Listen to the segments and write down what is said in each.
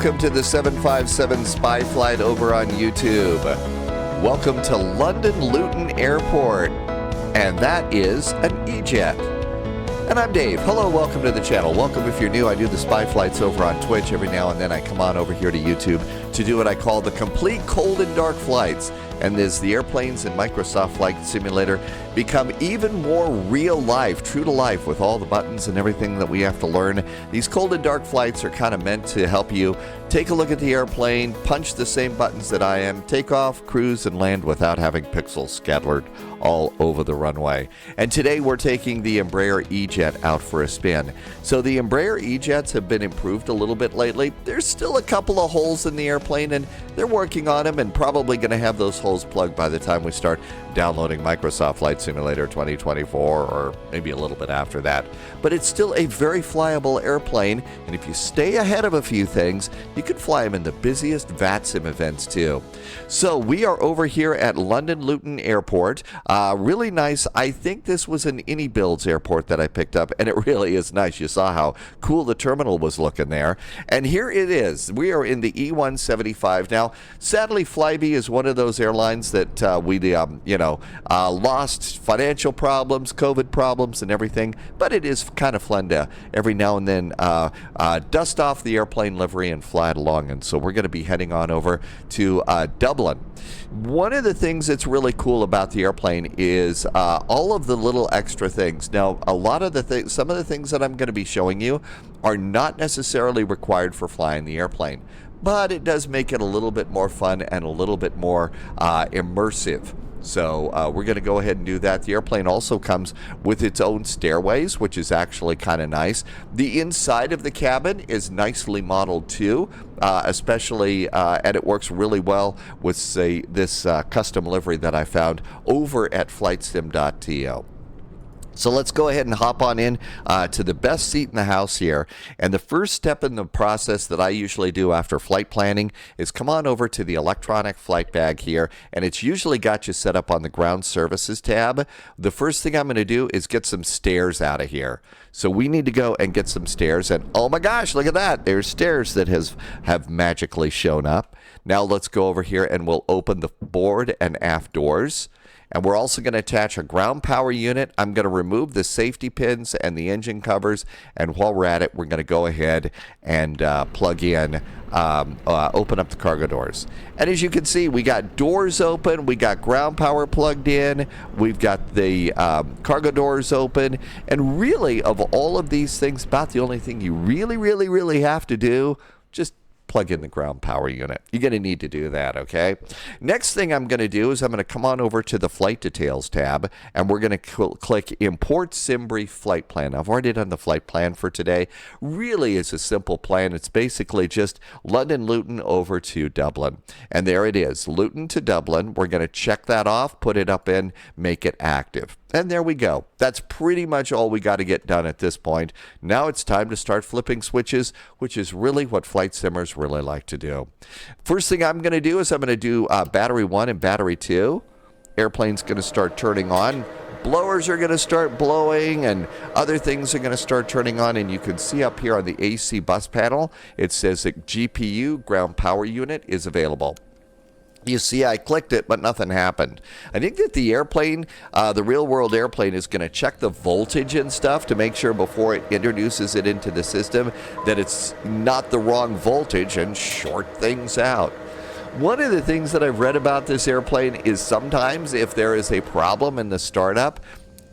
Welcome to the 757 Spy Flight over on YouTube. Welcome to London-Luton Airport, and that is an E-Jet. And I'm Dave. Hello, welcome to the channel. Welcome if you're new. I do the Spy Flights over on Twitch. Every now and then I come on over here to YouTube to do what I call the complete cold and dark flights. And as the airplanes in Microsoft Flight Simulator become even more real life, true to life with all the buttons and everything that we have to learn, these cold and dark flights are kind of meant to help you take a look at the airplane, punch the same buttons that I am, take off, cruise, and land without having pixels scattered all over the runway. And today we're taking the Embraer E-Jet out for a spin. So the Embraer E-Jets have been improved a little bit lately. There's still a couple of holes in the airplane, and they're working on them and probably going to have those holes plugged by the time we start downloading Microsoft Flight Simulator 2024, or maybe a little bit after that. But it's still a very flyable airplane, and if you stay ahead of a few things, you can fly them in the busiest VATSIM events too. So we are over here at London-Luton Airport. Really nice. I think this was an AnyBuilds airport that I picked up, and it really is nice. You saw how cool the terminal was looking there. And here it is. We are in the E175. Now, sadly, Flybe is one of those airlines that we lost financial problems, COVID problems, and everything. But it is kind of fun to every now and then dust off the airplane livery and fly it along. And so we're going to be heading on over to Dublin. One of the things that's really cool about the airplane is all of the little extra things. Now, a lot of the things, some of the things that I'm going to be showing you are not necessarily required for flying the airplane, but it does make it a little bit more fun and a little bit more immersive. So we're going to go ahead and do that. The airplane also comes with its own stairways, which is actually kind of nice. The inside of the cabin is nicely modeled too, especially, and it works really well with, say, this custom livery that I found over at flightsim.to. So let's go ahead and hop on in to the best seat in the house here. And the first step in the process that I usually do after flight planning is come on over to the electronic flight bag here. And it's usually got you set up on the ground services tab. The first thing I'm going to do is get some stairs out of here. So we need to go and get some stairs. And oh my gosh, look at that. There's stairs that have magically shown up. Now let's go over here and we'll open the board and aft doors. And we're also going to attach a ground power unit. I'm going to remove the safety pins and the engine covers. And while we're at it, we're going to go ahead and plug in, open up the cargo doors. And as you can see, we got doors open. We got ground power plugged in. We've got the cargo doors open. And really, of all of these things, about the only thing you really have to do, just plug in the ground power unit. You're going to need to do that, okay? Next thing I'm going to do is I'm going to come on over to the Flight Details tab, and we're going to click Import SimBrief Flight Plan. I've already done the flight plan for today. Really is a simple plan. It's basically just London-Luton over to Dublin. And there it is, Luton to Dublin. We're going to check that off, put it up in, make it active. And there we go. That's pretty much all we got to get done at this point. Now it's time to start flipping switches, which is really what flight simmers really like to do. First thing I'm going to do is I'm going to do battery 1 and battery 2. Airplane's going to start turning on. Blowers are going to start blowing, and other things are going to start turning on. And you can see up here on the AC bus panel, it says that GPU, ground power unit, is available. You see, I clicked it, but nothing happened. I think that the airplane, the real-world airplane, is going to check the voltage and stuff to make sure before it introduces it into the system that it's not the wrong voltage and short things out. One of the things that I've read about this airplane is sometimes if there is a problem in the startup,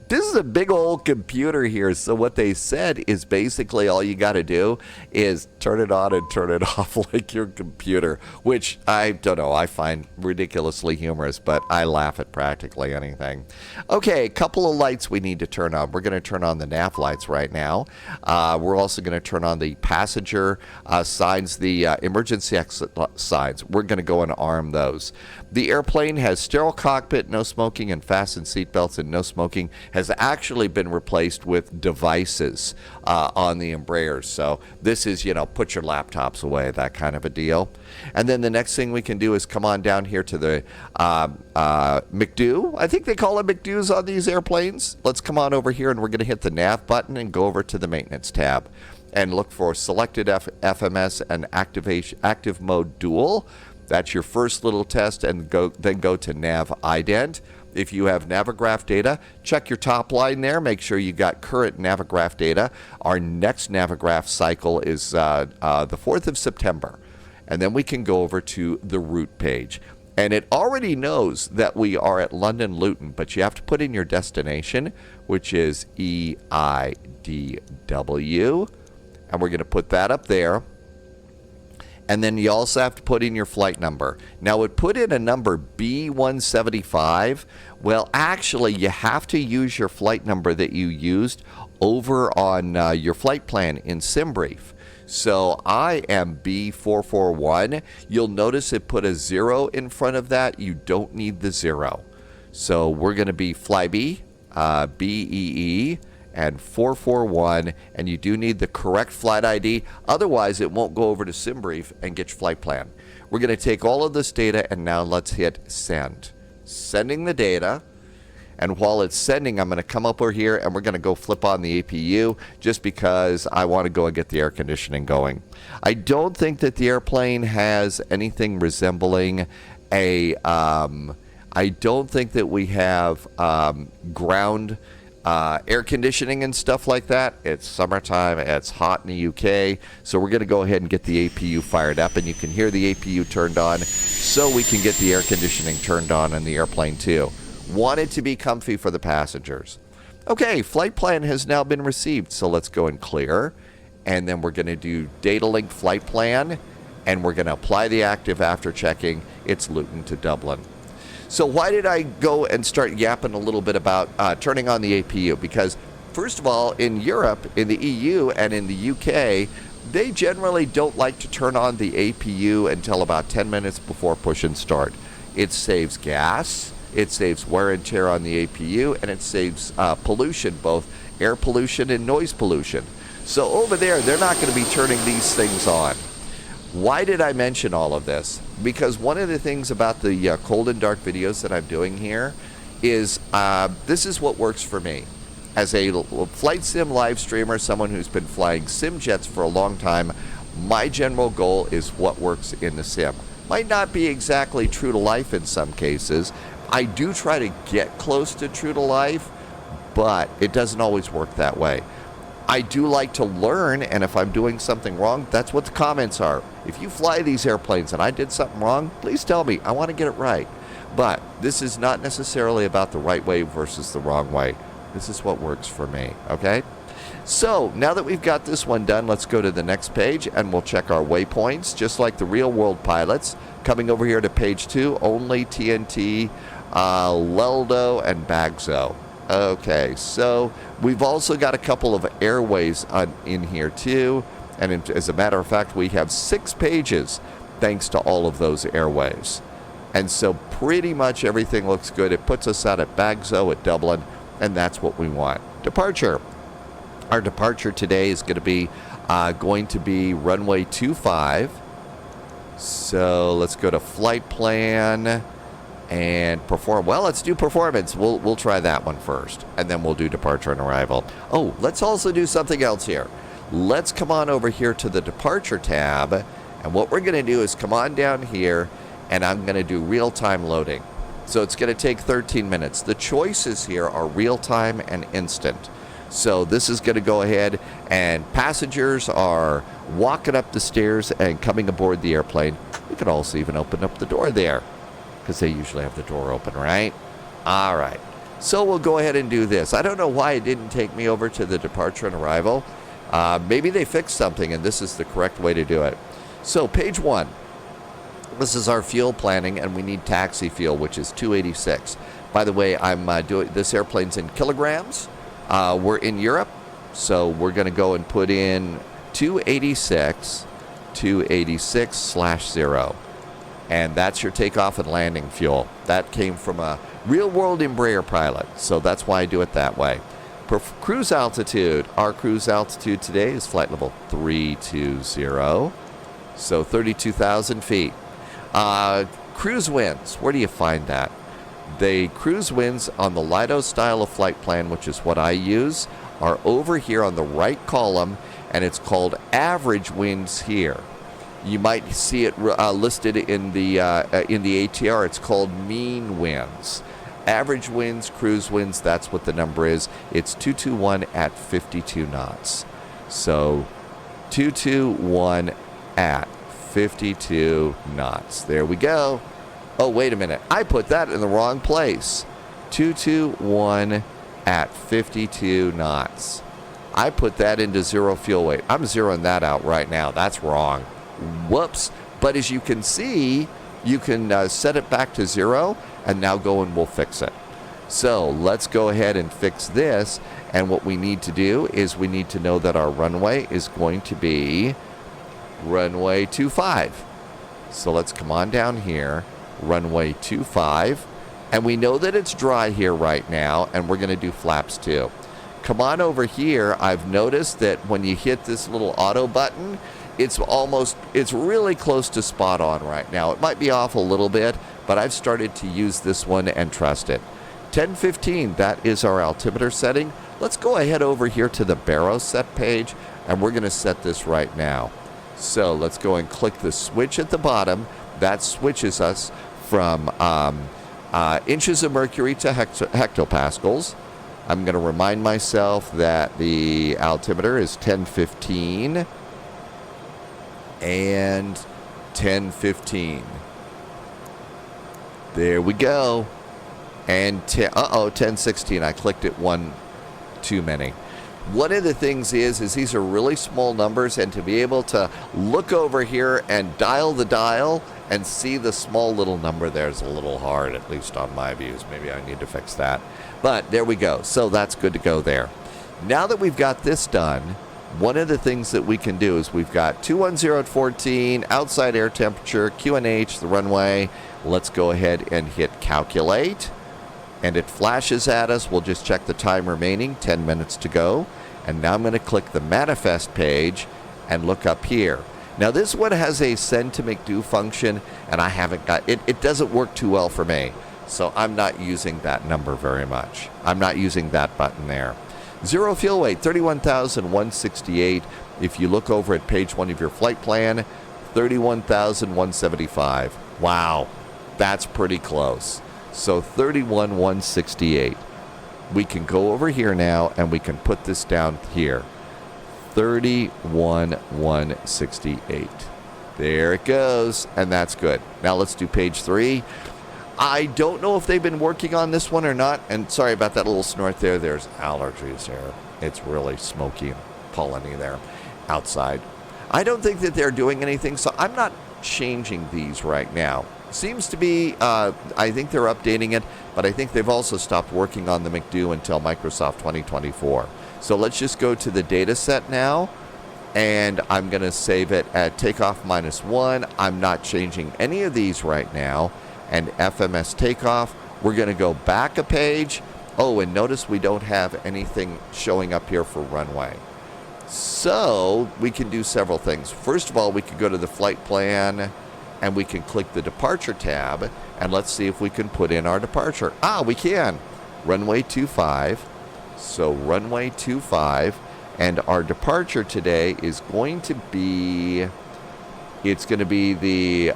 this is a big old computer here, so what they said is basically all you got to do is turn it on and turn it off like your computer, which I don't know, I find ridiculously humorous, but I laugh at practically anything. Okay, a couple of lights we need to turn on. We're going to turn on the nav lights right now. We're also going to turn on the passenger signs, the emergency exit signs. We're going to go and arm those. The airplane has sterile cockpit, no smoking, and fastened seatbelts, and no smoking has actually been replaced with devices on the Embraers. So this is, you know, put your laptops away, that kind of a deal. And then the next thing we can do is come on down here to the McDo. I think they call it McDo's on these airplanes. Let's come on over here and we're going to hit the nav button and go over to the maintenance tab. and look for selected FMS and active mode dual. That's your first little test, and then go to nav ident. If you have Navigraph data, check your top line there. Make sure you got current Navigraph data. Our next Navigraph cycle is the 4th of September. And then we can go over to the route page. And it already knows that we are at London-Luton, but you have to put in your destination, which is EIDW. And we're going to put that up there. And then you also have to put in your flight number. Now, it put in a number B175. Well, actually, you have to use your flight number that you used over on your flight plan in SimBrief. So I am B441. You'll notice it put a 0 in front of that. You don't need the 0. So we're going to be Flybe, BEE, and 441, and you do need the correct flight ID. Otherwise, it won't go over to SimBrief and get your flight plan. We're going to take all of this data, and now let's hit send. Sending the data, and while it's sending, I'm going to come up over here, and we're going to go flip on the APU just because I want to go and get the air conditioning going. I don't think that the airplane has anything resembling a, I don't think that we have ground air conditioning and stuff like that. It's summertime, it's hot in the UK, so we're going to go ahead and get the APU fired up, and you can hear the APU turned on, so we can get the air conditioning turned on in the airplane too. Want it to be comfy for the passengers. Okay, flight plan has now been received, so let's go and clear, and then we're going to do data link flight plan, and we're going to apply the active after checking. It's Luton to Dublin. So why did I go and start yapping a little bit about turning on the APU? Because, first of all, in Europe, in the EU, and in the UK, they generally don't like to turn on the APU until about 10 minutes before push and start. It saves gas, it saves wear and tear on the APU, and it saves pollution, both air pollution and noise pollution. So over there, they're not going to be turning these things on. Why did I mention all of this? Because one of the things about the cold and dark videos that I'm doing here is this is what works for me. As a flight sim live streamer, someone who's been flying sim jets for a long time, my general goal is what works in the sim. Might not be exactly true to life in some cases. I do try to get close to true to life, but it doesn't always work that way. I do like to learn, and if I'm doing something wrong, that's what the comments are. If you fly these airplanes and I did something wrong, please tell me. I want to get it right. But this is not necessarily about the right way versus the wrong way. This is what works for me, okay? So now that we've got this one done, let's go to the next page, and we'll check our waypoints, just like the real-world pilots. Coming over here to page 2, OLNEY, TNT, LELDO, and BAGSO. Okay, so we've also got a couple of airways in here too, and as a matter of fact, we have 6 pages thanks to all of those airways. And so pretty much everything looks good. It puts us out at BAGSO at Dublin, and that's what we want. Departure. Our departure today is going to be runway 25. So let's go to flight plan. And perform. Well, let's do performance. We'll try that one first, and then we'll do departure and arrival. Oh, let's also do something else here. Let's come on over here to the departure tab, and what we're going to do is come on down here, and I'm going to do real-time loading. So it's going to take 13 minutes. The choices here are real-time and instant. So this is going to go ahead, and passengers are walking up the stairs and coming aboard the airplane. We could also even open up the door there, because they usually have the door open, right? All right. So we'll go ahead and do this. I don't know why it didn't take me over to the departure and arrival. Maybe they fixed something, and this is the correct way to do it. So page 1. This is our fuel planning, and we need taxi fuel, which is 286. By the way, I'm doing this airplane's in kilograms. We're in Europe, so we're going to go and put in 286/0. And that's your takeoff and landing fuel. That came from a real-world Embraer pilot, so that's why I do it that way. Cruise altitude. Our cruise altitude today is flight level 320, so 32,000 feet. Cruise winds. Where do you find that? The cruise winds on the LELDO style of flight plan, which is what I use, are over here on the right column, and it's called average winds here. You might see it listed in the ATR. It's called mean winds. Average winds, cruise winds, that's what the number is. It's 221 at 52 knots. So 221 at 52 knots. There we go. Oh, wait a minute. I put that in the wrong place. 221 at 52 knots. I put that into zero fuel weight. I'm zeroing that out right now. That's wrong. Whoops. But as you can see, you can set it back to zero, and now go and we'll fix it. So let's go ahead and fix this. And what we need to do is we need to know that our runway is going to be runway 25. So let's come on down here, runway 25. And we know that it's dry here right now, and we're going to do flaps too. Come on over here. I've noticed that when you hit this little auto button, it's really close to spot on right now. It might be off a little bit, but I've started to use this one and trust it. 10:15, that is our altimeter setting. Let's go ahead over here to the Baro set page, and we're going to set this right now. So let's go and click the switch at the bottom. That switches us from inches of mercury to hectopascals. I'm going to remind myself that the altimeter is 10:15 and 10:15. There we go. And 10:16. I clicked it one too many. One of the things is these are really small numbers, and to be able to look over here and dial the dial and see the small little number there is a little hard, at least on my views. Maybe I need to fix that. But there we go. So that's good to go there. Now that we've got this done, one of the things that we can do is we've got 210 at 14, outside air temperature, QNH, the runway. Let's go ahead and hit calculate. And it flashes at us. We'll just check the time remaining, 10 minutes to go. And now I'm going to click the manifest page and look up here. Now this one has a send to McDo function, and I haven't got it. It doesn't work too well for me, so I'm not using that number very much. I'm not using that button there. Zero fuel weight, 31,168. If you look over at page 1 of your flight plan, 31,175. Wow, that's pretty close. So 31,168. We can go over here now and we can put this down here. 31,168. There it goes, and that's good. Now let's do page 3. I don't know if they've been working on this one or not, and sorry about that little snort there. There's allergies there. It's really smoky and polleny there outside. I don't think that they're doing anything, so I'm not changing these right now. Seems to be, I think they're updating it, but I think they've also stopped working on the McDo until Microsoft 2024. So let's just go to the data set now, and I'm going to save it at takeoff -1. I'm not changing any of these right now. And FMS takeoff, we're going to go back a page. Oh, and notice we don't have anything showing up here for runway. So we can do several things. First of all, we could go to the flight plan, and we can click the departure tab, and let's see if we can put in our departure. Ah, we can. Runway 25. So runway 25, and our departure today is going to be, it's going to be the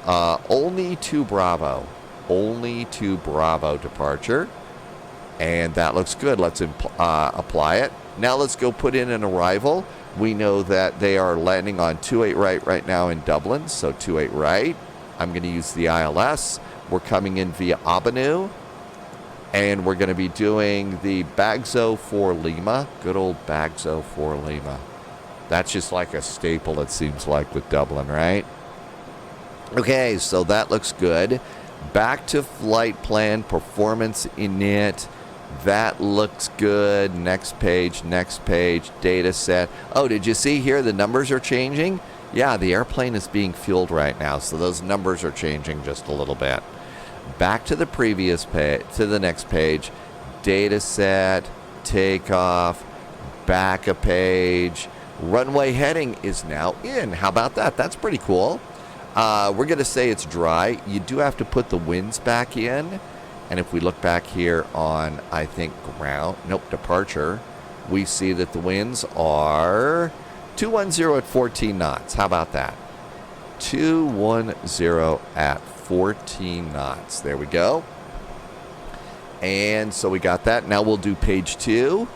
OLNEY to Bravo. OLNEY to Bravo departure. And that looks good. Let's apply it. Now let's go put in an arrival. We know that they are landing on 28 right now in Dublin, so 28 right. I'm going to use the ILS. We're coming in via Abanu, and we're going to be doing the BAGSO for Lima. Good old BAGSO for Lima. That's just like a staple, it seems like, with Dublin, right? Okay, so that looks good. Back to flight plan, performance init. That looks good. Next page, data set. Oh, did you see here the numbers are changing? Yeah, the airplane is being fueled right now, so those numbers are changing just a little bit. Back to the previous page, to the next page. Data set, takeoff, back a page. Runway heading is now in. How about that? That's pretty cool. We're going to say it's dry. You do have to put the winds back in. And if we look back here on, I think, departure, we see that the winds are 210 at 14 knots. How about that? 210 at 14 knots. There we go. And so we got that. Now we'll do page 2.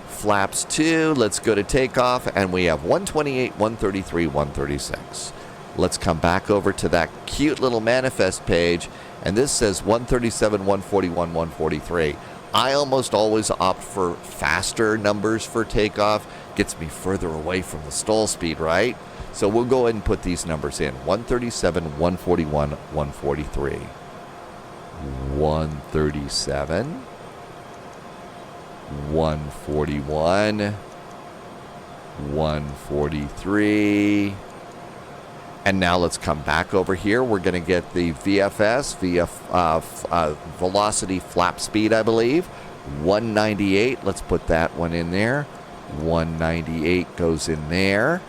Flaps 2. Let's go to takeoff. And we have 128, 133, 136. Let's come back over to that cute little manifest page. And this says 137, 141, 143. I almost always opt for faster numbers for takeoff. Gets me further away from the stall speed, right? So we'll go ahead and put these numbers in. 137, 141, 143. 137, 141, 143. And now let's come back over here. We're going to get the VFS, velocity flap speed, I believe. 198. Let's put that one in there. 198 goes in there.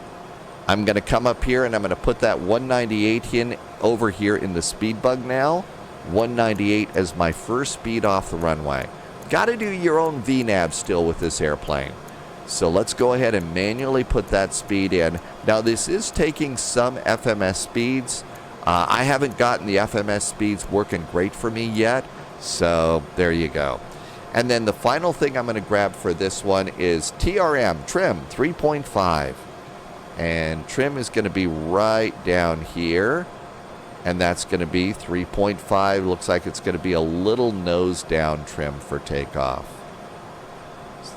I'm going to come up here and I'm going to put that 198 in over here in the speed bug now. 198 as my first speed off the runway. Got to do your own VNAV still with this airplane. So let's go ahead and manually put that speed in. Now this is taking some FMS speeds. I haven't gotten the FMS speeds working great for me yet. So there you go. And then the final thing I'm going to grab for this one is TRM, trim 3.5. And trim is going to be right down here. And that's going to be 3.5. Looks like it's going to be a little nose down trim for takeoff.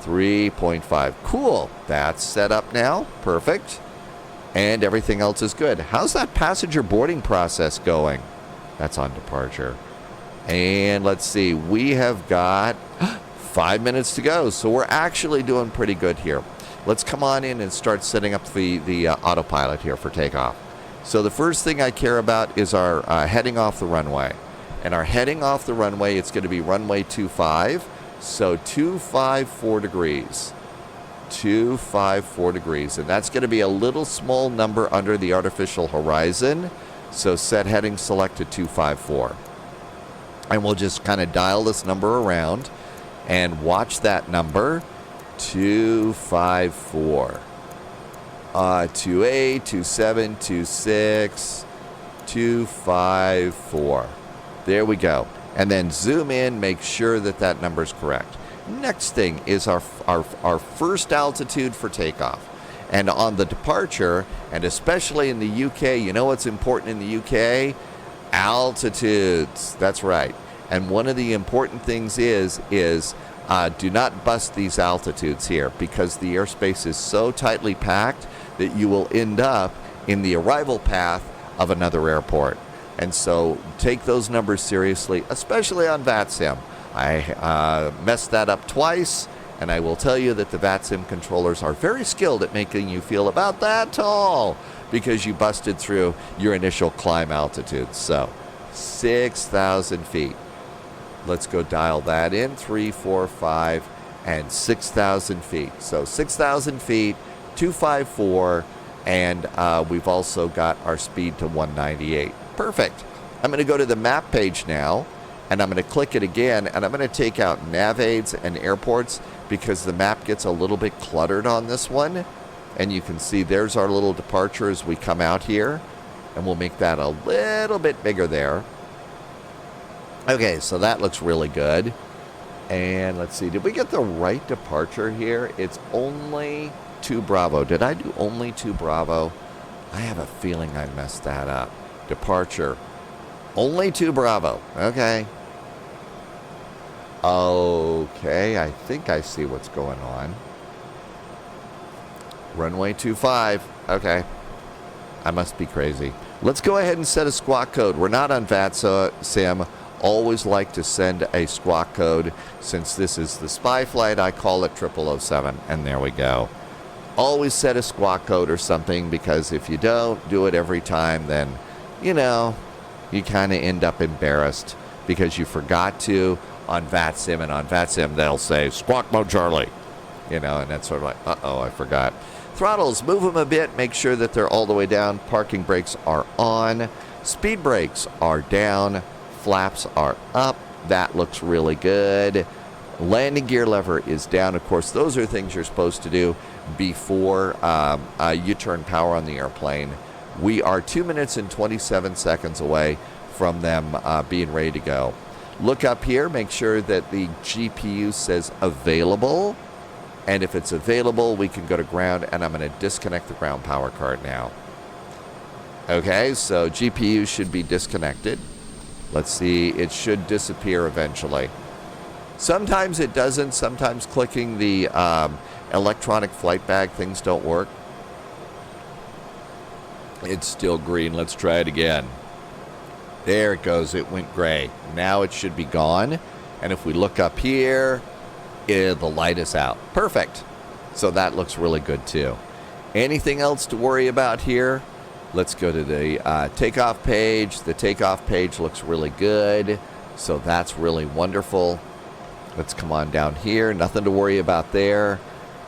3.5. Cool. That's set up now. Perfect. And everything else is good. How's that passenger boarding process going? That's on departure. And let's see. We have got 5 minutes to go. So we're actually doing pretty good here. Let's come on in and start setting up the autopilot here for takeoff. So the first thing I care about is our heading off the runway. And our heading off the runway, it's going to be runway 25. So 254 degrees. 254 degrees. And that's going to be a little small number under the artificial horizon. So set heading select to 254. And we'll just kind of dial this number around and watch that number. 254. 28, 27, 26, 254. There we go. And then zoom in, make sure that that number is correct. Next thing is our first altitude for takeoff. And on the departure, and especially in the UK, you know what's important in the UK? Altitudes. That's right. And one of the important things is do not bust these altitudes here because the airspace is so tightly packed that you will end up in the arrival path of another airport. And so take those numbers seriously, especially on VATSIM. I messed that up twice, and I will tell you that the VATSIM controllers are very skilled at making you feel about that tall because you busted through your initial climb altitude. So 6,000 feet. Let's go dial that in, 3, 4, 5, and 6,000 feet. So 6,000 feet, 254, and we've also got our speed to 198. Perfect. I'm going to go to the map page now, and I'm going to click it again, and I'm going to take out nav aids and airports because the map gets a little bit cluttered on this one. And you can see there's our little departure as we come out here, and we'll make that a little bit bigger there. Okay, so that looks really good. And let's see, did we get the right departure here? It's only 2 Bravo. Did I do only 2 Bravo? I have a feeling I messed that up. Departure. Only 2 Bravo. Okay. Okay, I think I see what's going on. Runway 25. Okay. I must be crazy. Let's go ahead and set a squawk code. We're not on VATSIM. Always like to send a squawk code. Since this is the spy flight, I call it 0007. And there we go. Always set a squawk code or something, because if you don't do it every time, then, you know, you kind of end up embarrassed because you forgot to on VATSIM. And on VATSIM, they'll say, squawk mode Charlie. You know, and that's sort of like, uh-oh, I forgot. Throttles, move them a bit. Make sure that they're all the way down. Parking brakes are on. Speed brakes are down. Flaps are up. That looks really good. Landing gear lever is down. Of course, those are things you're supposed to do before you turn power on the airplane. We are 2 minutes and 27 seconds away from them being ready to go. Look up here, make sure that the GPU says available. And if it's available, we can go to ground, and I'm going to disconnect the ground power card now. Okay, so GPU should be disconnected. Let's see, it should disappear eventually. Sometimes it doesn't. Sometimes clicking the electronic flight bag, things don't work. It's still green. Let's try it again. There it goes. It went gray. Now it should be gone. And if we look up here, the light is out. Perfect. So that looks really good too. Anything else to worry about here? Let's go to the takeoff page. The takeoff page looks really good. So that's really wonderful. Let's come on down here. Nothing to worry about there.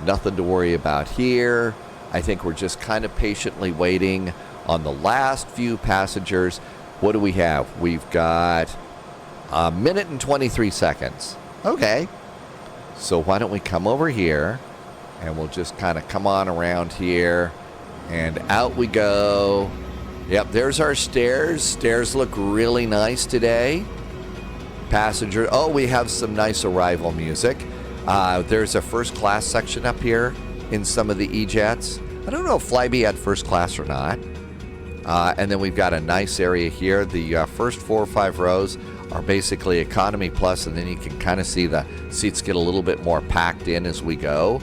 Nothing to worry about here. I think we're just kind of patiently waiting on the last few passengers. What do we have? We've got a minute and 23 seconds. Okay. So why don't we come over here and we'll just kind of come on around here and out we go. Yep, there's our stairs. Stairs look really nice today. Passenger. Oh, we have some nice arrival music. There's a first class section up here in some of the E-Jets. I don't know if Flybe had first class or not. And then we've got a nice area here. The first 4 or 5 rows are basically economy plus, and then you can kind of see the seats get a little bit more packed in as we go.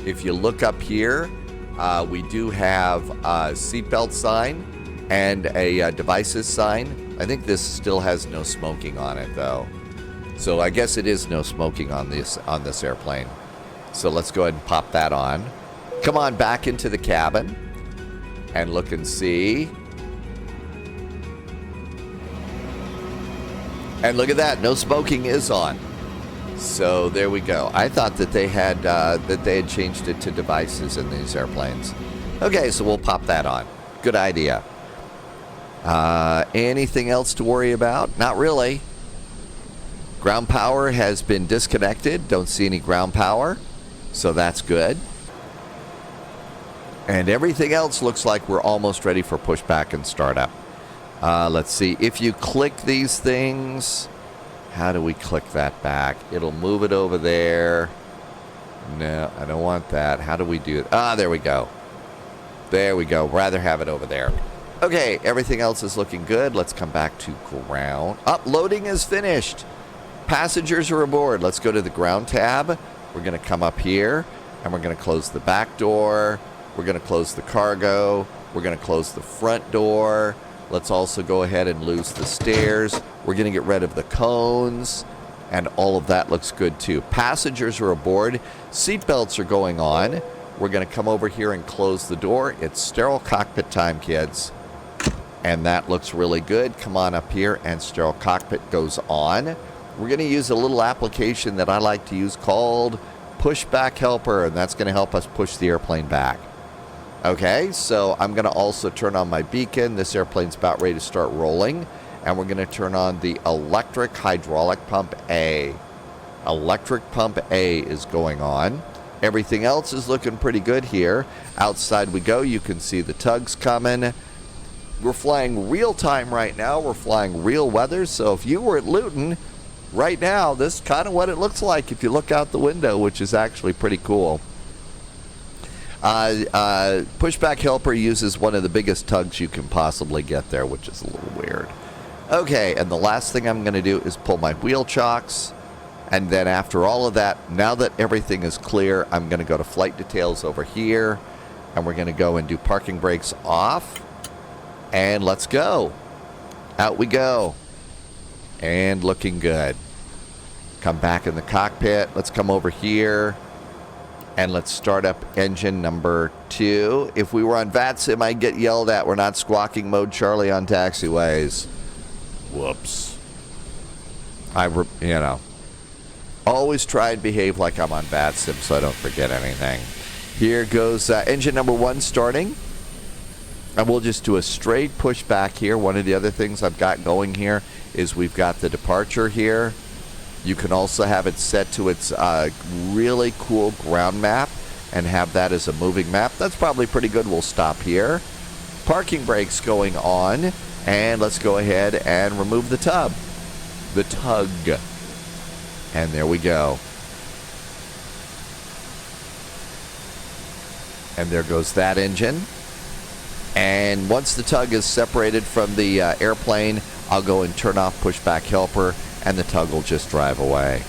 If you look up here, we do have a seatbelt sign and a devices sign. I think this still has no smoking on it though. So I guess it is no smoking on this airplane. So let's go ahead and pop that on. Come on back into the cabin and look and see. And look at that, no smoking is on. So there we go. I thought that they had changed it to devices in these airplanes. Okay, so we'll pop that on. Good idea. Anything else to worry about? Not really. Ground power has been disconnected. Don't see any ground power, so that's good. And everything else looks like we're almost ready for pushback and startup. Let's see. If you click these things, how do we click that back? It'll move it over there. No, I don't want that. How do we do it? There we go. There we go. Rather have it over there. Okay, everything else is looking good. Let's come back to ground. Loading is finished. Passengers are aboard. Let's go to the ground tab. We're going to come up here, and we're going to close the back door. We're going to close the cargo. We're going to close the front door. Let's also go ahead and lose the stairs. We're going to get rid of the cones, and all of that looks good too. Passengers are aboard. Seatbelts are going on. We're going to come over here and close the door. It's sterile cockpit time, kids. And that looks really good. Come on up here, and sterile cockpit goes on. We're going to use a little application that I like to use called Pushback Helper, and that's going to help us push the airplane back. Okay, so I'm going to also turn on my beacon. This airplane's about ready to start rolling. And we're going to turn on the electric hydraulic pump A. Electric pump A is going on. Everything else is looking pretty good here. Outside we go. You can see the tugs coming. We're flying real time right now. We're flying real weather. So if you were at Luton right now, this is kind of what it looks like if you look out the window, which is actually pretty cool. Pushback Helper uses one of the biggest tugs you can possibly get there, which is a little weird. Okay, and the last thing I'm going to do is pull my wheel chocks. And then after all of that, now that everything is clear, I'm going to go to flight details over here. And we're going to go and do parking brakes off. And let's go. Out we go. And looking good. Come back in the cockpit. Let's come over here. And let's start up engine number 2. If we were on VATSIM, I'd get yelled at. We're not squawking mode Charlie on taxiways. Whoops. Always try and behave like I'm on VATSIM so I don't forget anything. Here goes engine number 1 starting. And we'll just do a straight push back here. One of the other things I've got going here is we've got the departure here. You can also have it set to its really cool ground map and have that as a moving map. That's probably pretty good. We'll stop here. Parking brakes going on. And let's go ahead and remove the tub. The tug. And there we go. And there goes that engine. And once the tug is separated from the airplane, I'll go and turn off pushback helper, and the tug will just drive away.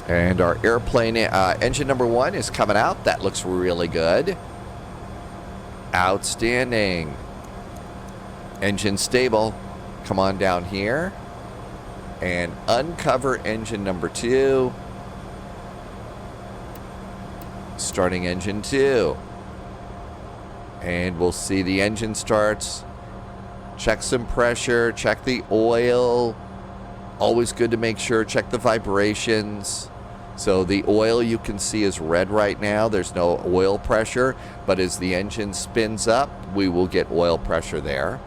And our airplane engine number 1 is coming out. That looks really good. Outstanding. Engine stable. Come on down here. And uncover engine number 2. Starting engine 2. And we'll see the engine starts. Check some pressure. Check the oil. Always good to make sure. Check the vibrations. So the oil you can see is red right now. There's no oil pressure. But as the engine spins up, we will get oil pressure there.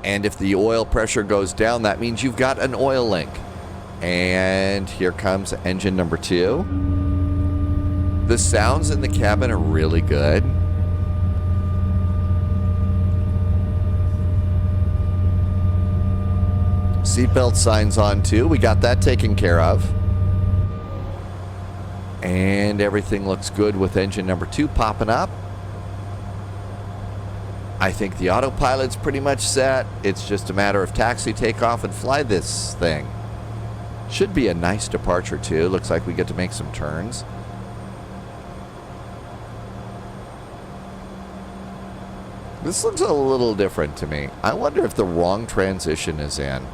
And if the oil pressure goes down, that means you've got an oil leak. And here comes engine number 2. The sounds in the cabin are really good. Seatbelt signs on too. We got that taken care of. And everything looks good with engine number 2 popping up. I think the autopilot's pretty much set. It's just a matter of taxi, take off, and fly this thing. Should be a nice departure too. Looks like we get to make some turns. This looks a little different to me. I wonder if the wrong transition is in.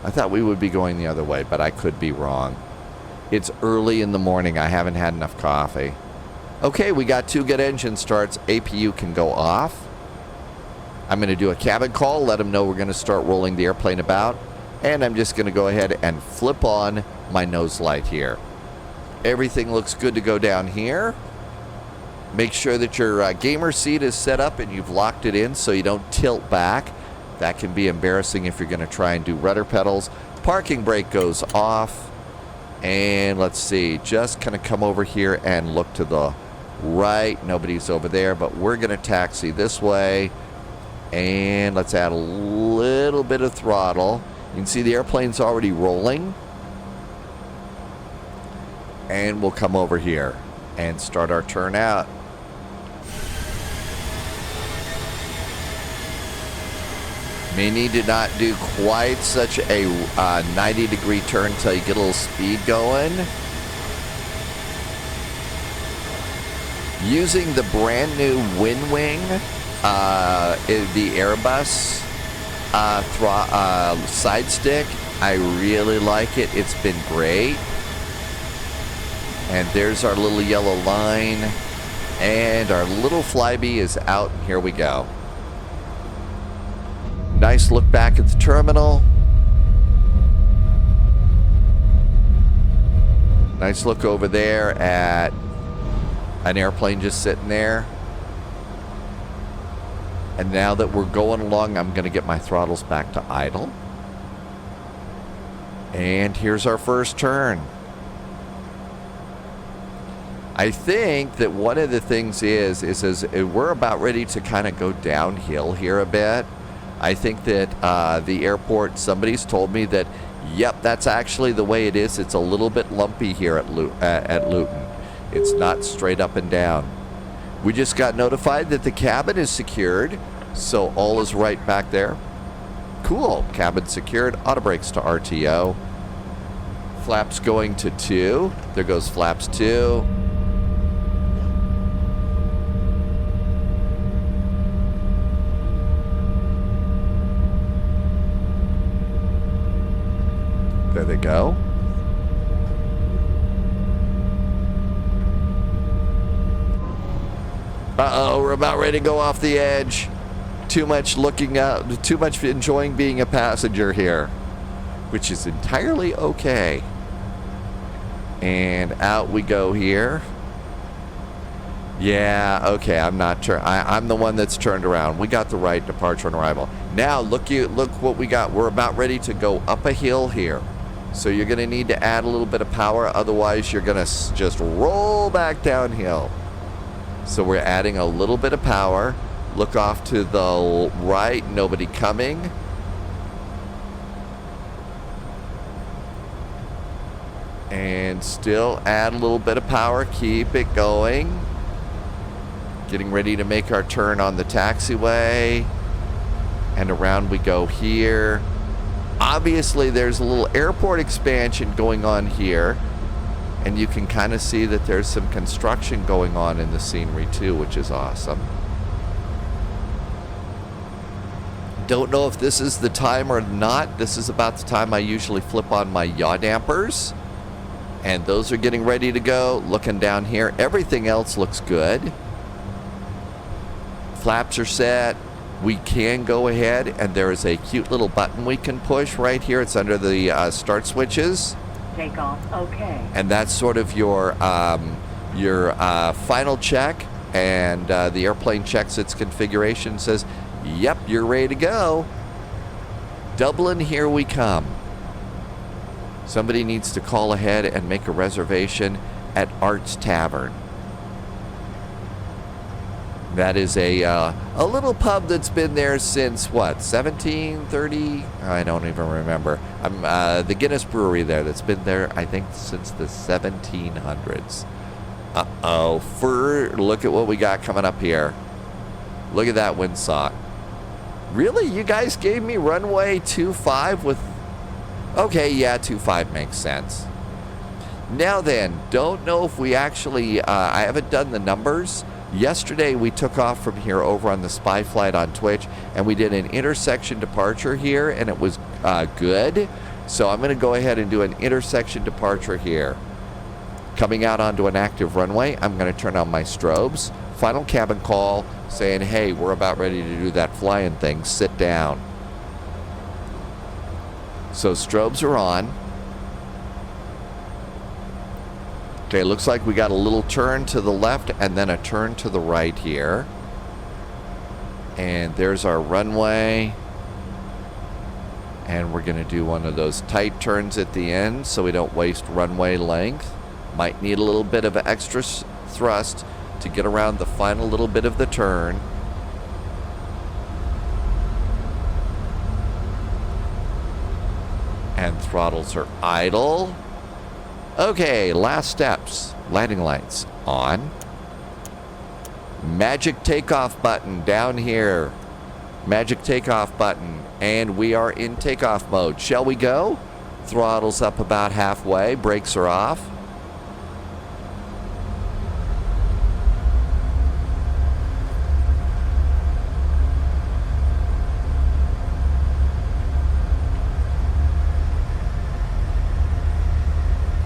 I thought we would be going the other way, but I could be wrong. It's early in the morning. I haven't had enough coffee. Okay, we got 2 good engine starts. APU can go off. I'm going to do a cabin call, let them know we're going to start rolling the airplane about. And I'm just going to go ahead and flip on my nose light here. Everything looks good to go down here. Make sure that your gamer seat is set up and you've locked it in so you don't tilt back. That can be embarrassing if you're going to try and do rudder pedals. Parking brake goes off. And let's see, just kind of come over here and look to the right. Nobody's over there, but we're going to taxi this way. And let's add a little bit of throttle. You can see the airplane's already rolling. And we'll come over here and start our turn out. May need to not do quite such a 90-degree turn until you get a little speed going. Using the brand new WinWing, the Airbus side stick, I really like it. It's been great. And there's our little yellow line. And our little Flyby is out. Here we go. Nice look back at the terminal. Nice look over there at an airplane just sitting there. And now that we're going along, I'm going to get my throttles back to idle. And here's our first turn. I think that one of the things is as we're about ready to kind of go downhill here a bit. I think that the airport, somebody's told me that, yep, that's actually the way it is. It's a little bit lumpy here at Luton. It's not straight up and down. We just got notified that the cabin is secured, so all is right back there. Cool, cabin secured, auto brakes to RTO. Flaps going to 2. There goes flaps 2. There they go. Uh-oh, we're about ready to go off the edge. Too much looking out, too much enjoying being a passenger here, which is entirely okay. And out we go here. Yeah, okay, I'm not I'm the one that's turned around. We got the right departure on arrival. Now, look what we got. We're about ready to go up a hill here. So you're going to need to add a little bit of power, otherwise you're going to just roll back downhill. So we're adding a little bit of power. Look off to the right, nobody coming. And still add a little bit of power, keep it going. Getting ready to make our turn on the taxiway. And around we go here. Obviously, there's a little airport expansion going on here. And you can kind of see that there's some construction going on in the scenery too, which is awesome. Don't know if this is the time or not. This is about the time I usually flip on my yaw dampers. And those are getting ready to go. Looking down here, everything else looks good. Flaps are set. We can go ahead, and there is a cute little button we can push right here. It's under the start switches. Take off, okay. And that's sort of your final check, and the airplane checks its configuration, says, yep, you're ready to go. Dublin, here we come. Somebody needs to call ahead and make a reservation at Art's Tavern. That is a little pub that's been there since, what, 1730? I don't even remember. The Guinness Brewery there that's been there, I think, since the 1700s. Uh-oh. Look at what we got coming up here. Look at that windsock. Really? You guys gave me runway 25 with... Okay, yeah, 25 makes sense. Now then, don't know if we actually... I haven't done the numbers. Yesterday, we took off from here over on the Spy Flight on Twitch, and we did an intersection departure here, and it was good. So I'm going to go ahead and do an intersection departure here. Coming out onto an active runway, I'm going to turn on my strobes. Final cabin call saying, hey, we're about ready to do that flying thing. Sit down. So strobes are on. Okay, looks like we got a little turn to the left and then a turn to the right here. And there's our runway. And we're going to do one of those tight turns at the end so we don't waste runway length. Might need a little bit of extra thrust to get around the final little bit of the turn. And throttles are idle. Okay, last steps. Landing lights on. Magic takeoff button down here. Magic takeoff button. And we are in takeoff mode. Shall we go? Throttles up about halfway. Brakes are off.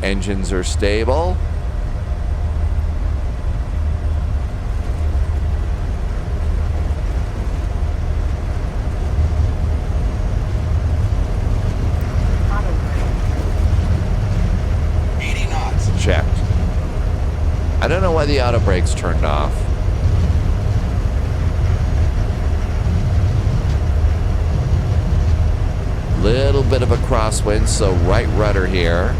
Engines are stable. Checked. I don't know why the auto brakes turned off. Little bit of a crosswind, so right rudder here.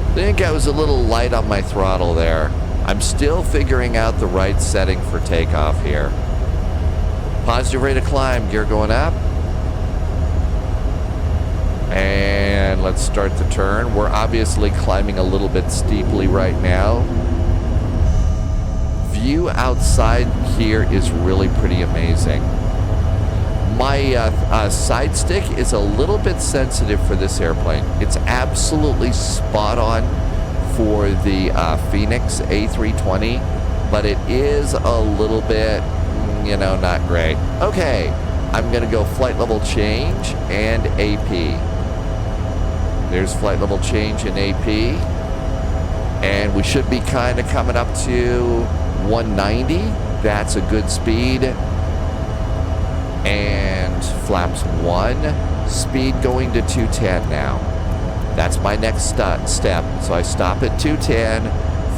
I think I was a little light on my throttle there. I'm still figuring out the right setting for takeoff here. Positive rate of climb, gear going up. And let's start the turn. We're obviously climbing a little bit steeply right now. View outside here is really pretty amazing. My side stick is a little bit sensitive for this airplane. It's absolutely spot on for the Phoenix A320, but it is a little bit, you know, not great. Okay, I'm going to go flight level change and AP. There's flight level change and AP. And we should be kind of coming up to 190. That's a good speed. And flaps 1, speed going to 210 now. That's my next step. So I stop at 210,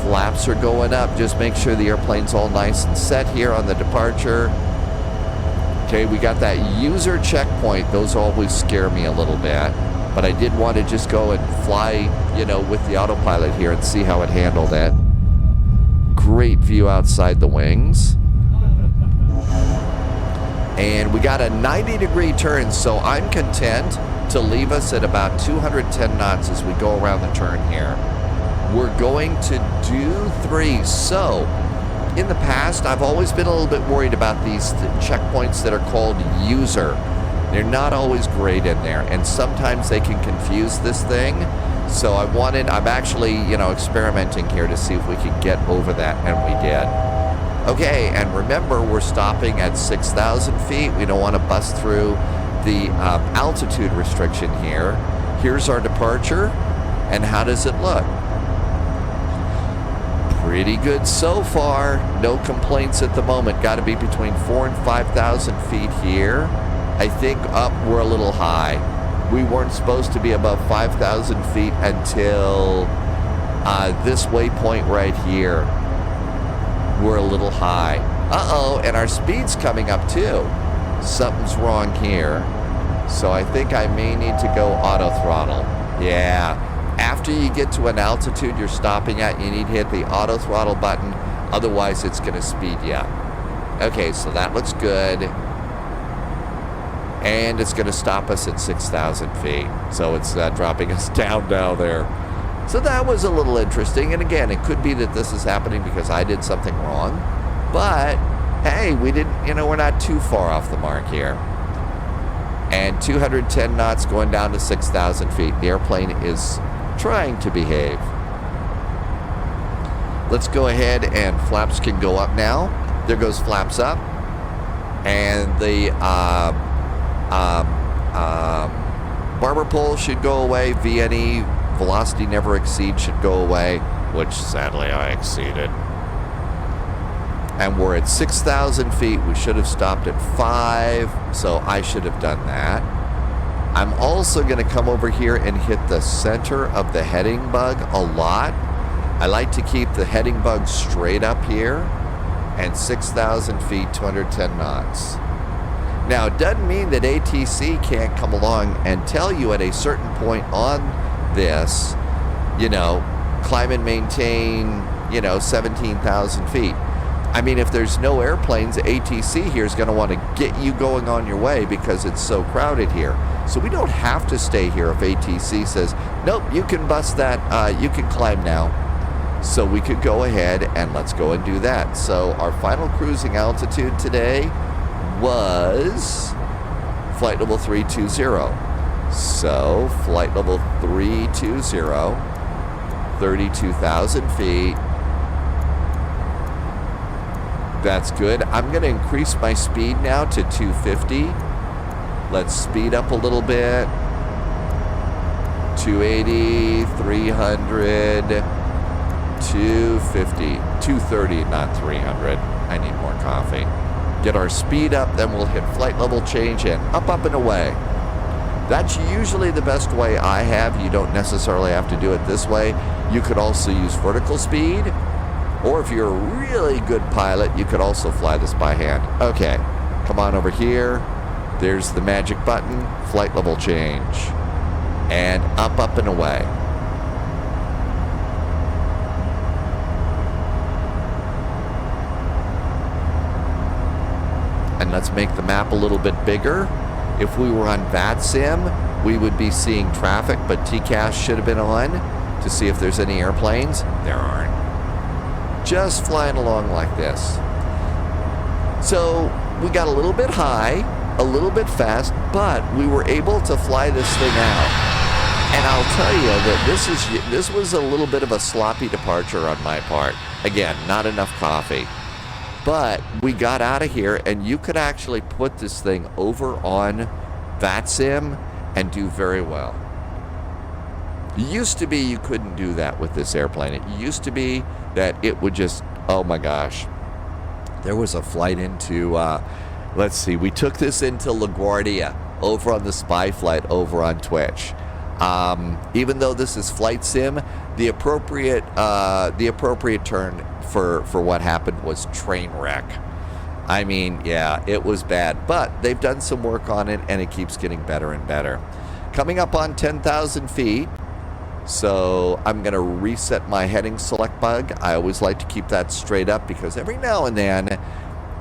flaps are going up. Just make sure the airplane's all nice and set here on the departure. Okay, we got that user checkpoint. Those always scare me a little bit. But I did want to just go and fly, you know, with the autopilot here and see how it handled it. Great view outside the wings. And we got a 90-degree turn, so I'm content to leave us at about 210 knots as we go around the turn here. We're going to do 3. So, in the past, I've always been a little bit worried about these checkpoints that are called user. They're not always great in there, and sometimes they can confuse this thing. So I'm actually, you know, experimenting here to see if we can get over that, and we did. Okay, and remember, we're stopping at 6,000 feet. We don't want to bust through the altitude restriction here. Here's our departure, and how does it look? Pretty good so far. No complaints at the moment. Got to be between 4,000 and 5,000 feet here. I think we're a little high. We weren't supposed to be above 5,000 feet until this waypoint right here. We're a little high. Uh-oh, and our speed's coming up too. Something's wrong here. So I think I may need to go auto throttle. Yeah. After you get to an altitude you're stopping at, you need to hit the auto throttle button. Otherwise, it's going to speed you up. Okay, so that looks good. And it's going to stop us at 6,000 feet. So it's dropping us down there. So that was a little interesting. And again, it could be that this is happening because I did something wrong. But, hey, we didn't, you know, we're not too far off the mark here. And 210 knots going down to 6,000 feet. The airplane is trying to behave. Let's go ahead and flaps can go up now. There goes flaps up. And the barber pole should go away. VNE, velocity never exceed, should go away, which sadly I exceeded. And we're at 6,000 feet. We should have stopped at 5, so I should have done that. I'm also going to come over here and hit the center of the heading bug a lot. I like to keep the heading bug straight up here, and 6,000 feet, 210 knots. Now, it doesn't mean that ATC can't come along and tell you at a certain point on this, you know, climb and maintain, you know, 17,000 feet. I mean, if there's no airplanes, ATC here is going to want to get you going on your way because it's so crowded here. So we don't have to stay here if ATC says, nope, you can bust that, you can climb now. So we could go ahead and let's go and do that. So our final cruising altitude today was flight level 320. So flight level 320, 32,000 feet. That's good. I'm going to increase my speed now to 250. Let's speed up a little bit. 280, 300, 250, 230, not 300. I need more coffee. Get our speed up, then we'll hit flight level change and up and away. That's usually the best way I have. You don't necessarily have to do it this way. You could also use vertical speed, or if you're a really good pilot, you could also fly this by hand. Okay, come on over here. There's the magic button, flight level change. And up and away. And let's make the map a little bit bigger. If we were on VATSIM, we would be seeing traffic, but TCAS should have been on to see if there's any airplanes. There aren't. Just flying along like this. So we got a little bit high, a little bit fast, but we were able to fly this thing out. And I'll tell you that this was a little bit of a sloppy departure on my part. Again, not enough coffee. But we got out of here, and you could actually put this thing over on VATSIM and do very well. It used to be you couldn't do that with this airplane. It used to be that it would just, oh my gosh. There was a flight into Let's see. We took this into LaGuardia over on the spy flight over on Twitch. Even though this is flight sim, the appropriate term for what happened was train wreck. I mean, yeah, it was bad, but they've done some work on it, and it keeps getting better and better. Coming up on 10,000 feet, so I'm going to reset my heading select bug. I always like to keep that straight up because every now and then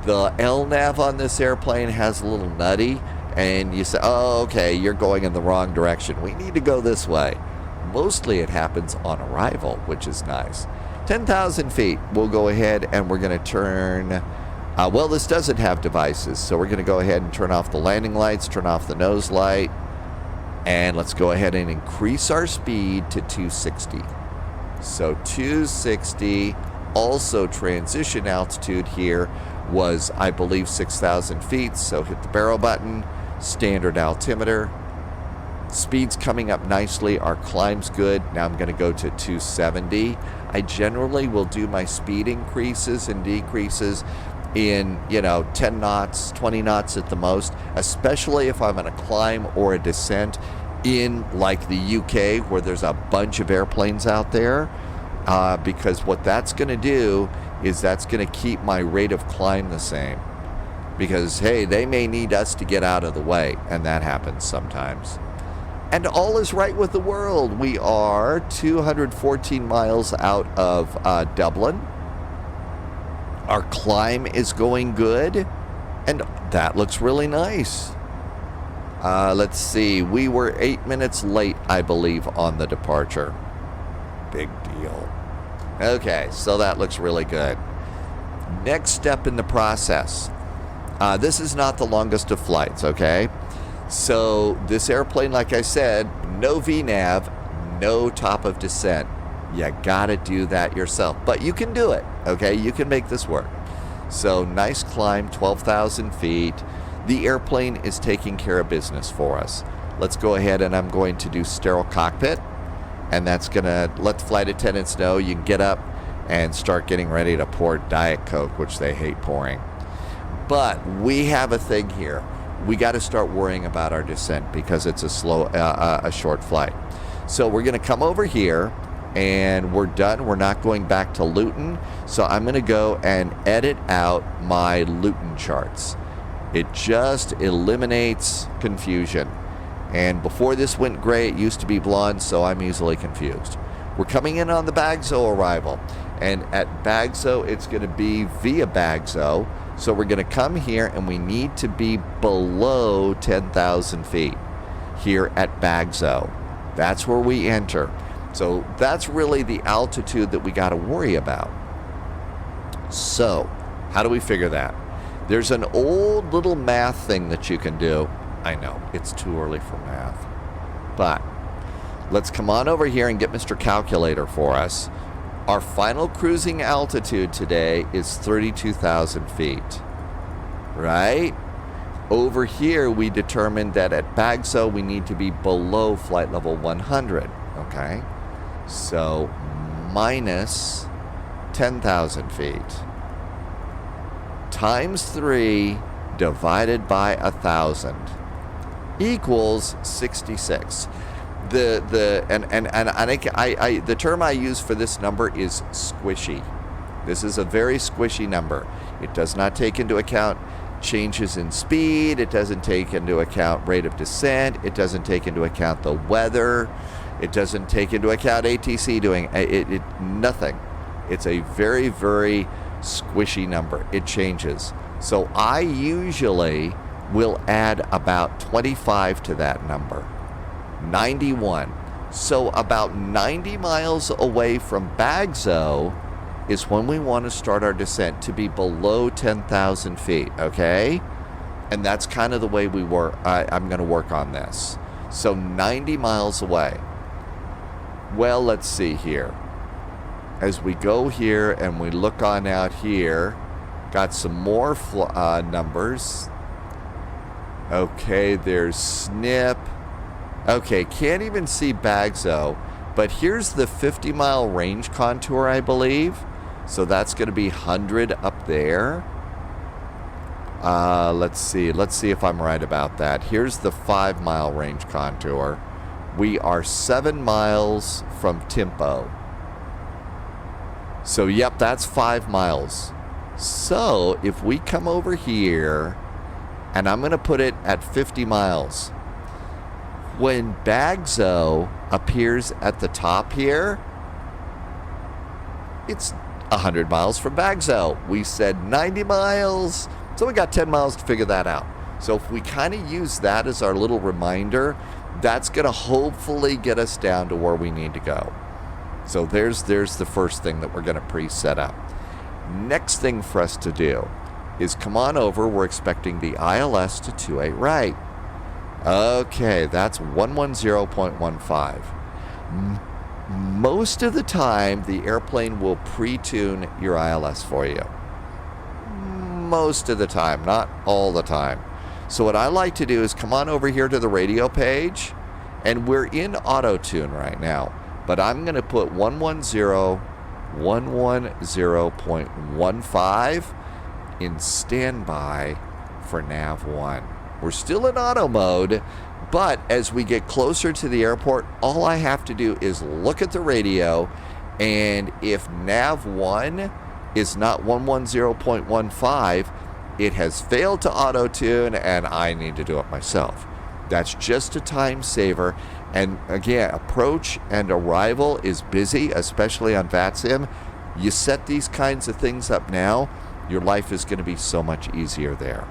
the LNAV on this airplane has a little nutty, and you say, oh, okay, you're going in the wrong direction. We need to go this way. Mostly it happens on arrival, which is nice. 10,000 feet, we'll go ahead and we're going to turn... well, this doesn't have devices, so we're going to go ahead and turn off the landing lights, turn off the nose light, and let's go ahead and increase our speed to 260. So 260, also transition altitude here was, I believe, 6,000 feet, so hit the barrel button, standard altimeter. Speed's coming up nicely, our climb's good. Now I'm going to go to 270. I generally will do my speed increases and decreases in, 10 knots, 20 knots at the most, especially if I'm on a climb or a descent in like the UK where there's a bunch of airplanes out there, because what that's going to do is that's going to keep my rate of climb the same, because, hey, they may need us to get out of the way, and that happens sometimes. And all is right with the world. We are 214 miles out of Dublin. Our climb is going good, and that looks really nice. Let's see. We were 8 minutes late, I believe, on the departure. Big deal. Okay, so that looks really good. Next step in the process. This is not the longest of flights, okay? So this airplane, like I said, no VNAV, no top of descent. You gotta do that yourself, but you can do it, okay? You can make this work. So nice climb, 12,000 feet. The airplane is taking care of business for us. Let's go ahead and I'm going to do sterile cockpit, and that's gonna let the flight attendants know you can get up and start getting ready to pour Diet Coke, which they hate pouring. But we have a thing here. We got to start worrying about our descent because it's a short flight. So we're going to come over here, and we're done. We're not going back to Luton. So I'm going to go and edit out my Luton charts. It just eliminates confusion. And before this went gray, it used to be blonde, so I'm easily confused. We're coming in on the BAGSO arrival. And at BAGSO, it's going to be via BAGSO. So we're going to come here, and we need to be below 10,000 feet here at BAGSO. That's where we enter. So that's really the altitude that we got to worry about. So how do we figure that? There's an old little math thing that you can do. I know, it's too early for math. But let's come on over here and get Mr. Calculator for us. Our final cruising altitude today is 32,000 feet, right? Over here, we determined that at BAGSO, we need to be below flight level 100, okay? So, minus 10,000 feet times 3 divided by 1,000 equals 66. The term I use for this number is squishy. This is a very squishy number. It does not take into account changes in speed. It doesn't take into account rate of descent. It doesn't take into account the weather. It doesn't take into account ATC doing nothing. It's a very, very squishy number. It changes. So I usually will add about 25 to that number. 91. So about 90 miles away from BAGSO is when we want to start our descent, to be below 10,000 feet, okay? And that's kind of the way we work. I'm going to work on this. So 90 miles away. Well, let's see here. As we go here and we look on out here, got some more numbers. Okay, there's SNP. Okay, can't even see BAGSO, but here's the 50-mile range contour, I believe. So that's going to be 100 up there. Let's see if I'm right about that. Here's the 5-mile range contour. We are 7 miles from Timpo. So, yep, that's 5 miles. So, if we come over here, and I'm going to put it at 50 miles. When BAGSO appears at the top here, it's 100 miles from BAGSO. We said 90 miles. So we got 10 miles to figure that out. So if we kind of use that as our little reminder, that's going to hopefully get us down to where we need to go. So there's the first thing that we're going to pre-set up. Next thing for us to do is come on over. We're expecting the ILS to 28 right. Okay, that's 110.15. Most of the time, the airplane will pre-tune your ILS for you. Most of the time, not all the time. So what I like to do is come on over here to the radio page, and we're in auto-tune right now. But I'm going to put 110.15 in standby for nav1. We're still in auto mode, but as we get closer to the airport, all I have to do is look at the radio, and if nav1 is not 110.15, it has failed to auto-tune, and I need to do it myself. That's just a time saver. And again, approach and arrival is busy, especially on VATSIM. You set these kinds of things up now, your life is going to be so much easier there.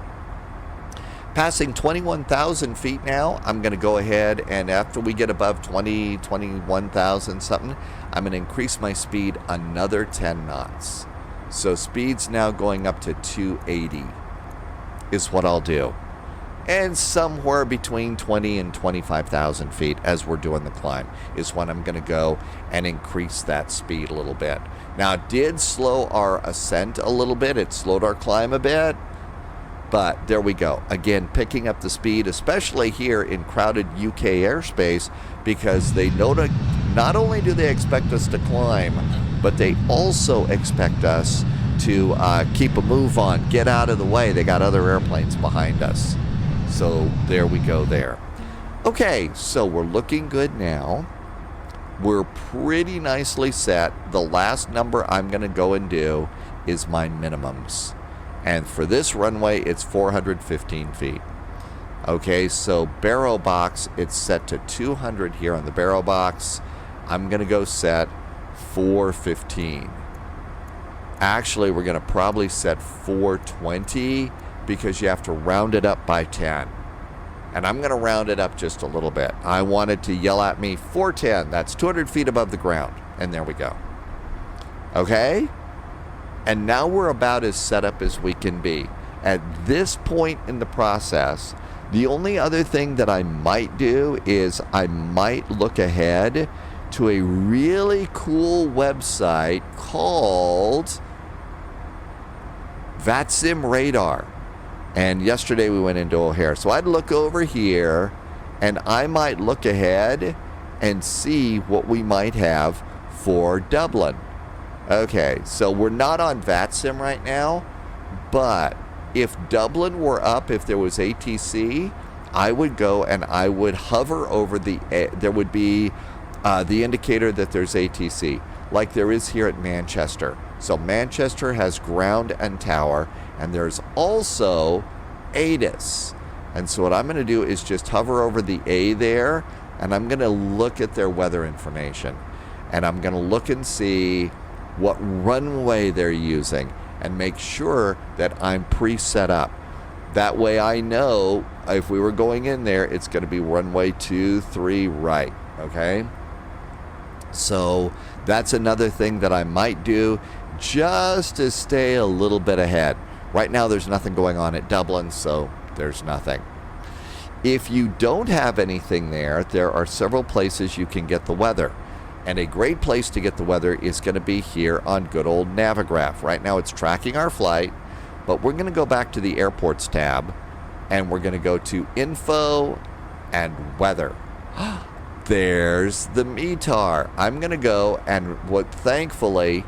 Passing 21,000 feet now, I'm going to go ahead, and after we get above 21,000 something, I'm going to increase my speed another 10 knots. So speed's now going up to 280 is what I'll do. And somewhere between 20 and 25,000 feet as we're doing the climb is when I'm going to go and increase that speed a little bit. Now, it did slow our ascent a little bit. It slowed our climb a bit. But there we go. Again, picking up the speed, especially here in crowded UK airspace, because they know that not only do they expect us to climb, but they also expect us to keep a move on, get out of the way. They got other airplanes behind us. So there we go there. Okay, so we're looking good now. We're pretty nicely set. The last number I'm going to go and do is my minimums. And for this runway, it's 415 feet. Okay, so barrel box, it's set to 200 here on the barrel box. I'm going to go set 415. Actually, we're going to probably set 420 because you have to round it up by 10. And I'm going to round it up just a little bit. I wanted to yell at me 410. That's 200 feet above the ground. And there we go. Okay? And now we're about as set up as we can be. At this point in the process, the only other thing that I might do is I might look ahead to a really cool website called VATSIM Radar. And yesterday we went into O'Hare. So I'd look over here and I might look ahead and see what we might have for Dublin. Okay, so we're not on VATSIM right now, but if Dublin were up, if there was ATC, I would go and I would hover over there would be the indicator that there's ATC, like there is here at Manchester. So Manchester has ground and tower, and there's also ATIS. And so what I'm going to do is just hover over the A there, and I'm going to look at their weather information. And I'm going to look and see what runway they're using and make sure that I'm pre-set up. That way I know if we were going in there, it's going to be runway 23 right, okay? So that's another thing that I might do just to stay a little bit ahead. Right now there's nothing going on at Dublin, so there's nothing. If you don't have anything there, there are several places you can get the weather. And a great place to get the weather is going to be here on good old Navigraph. Right now it's tracking our flight, but we're going to go back to the airports tab, and we're going to go to info and weather. There's the METAR. I'm going to go, and what thankfully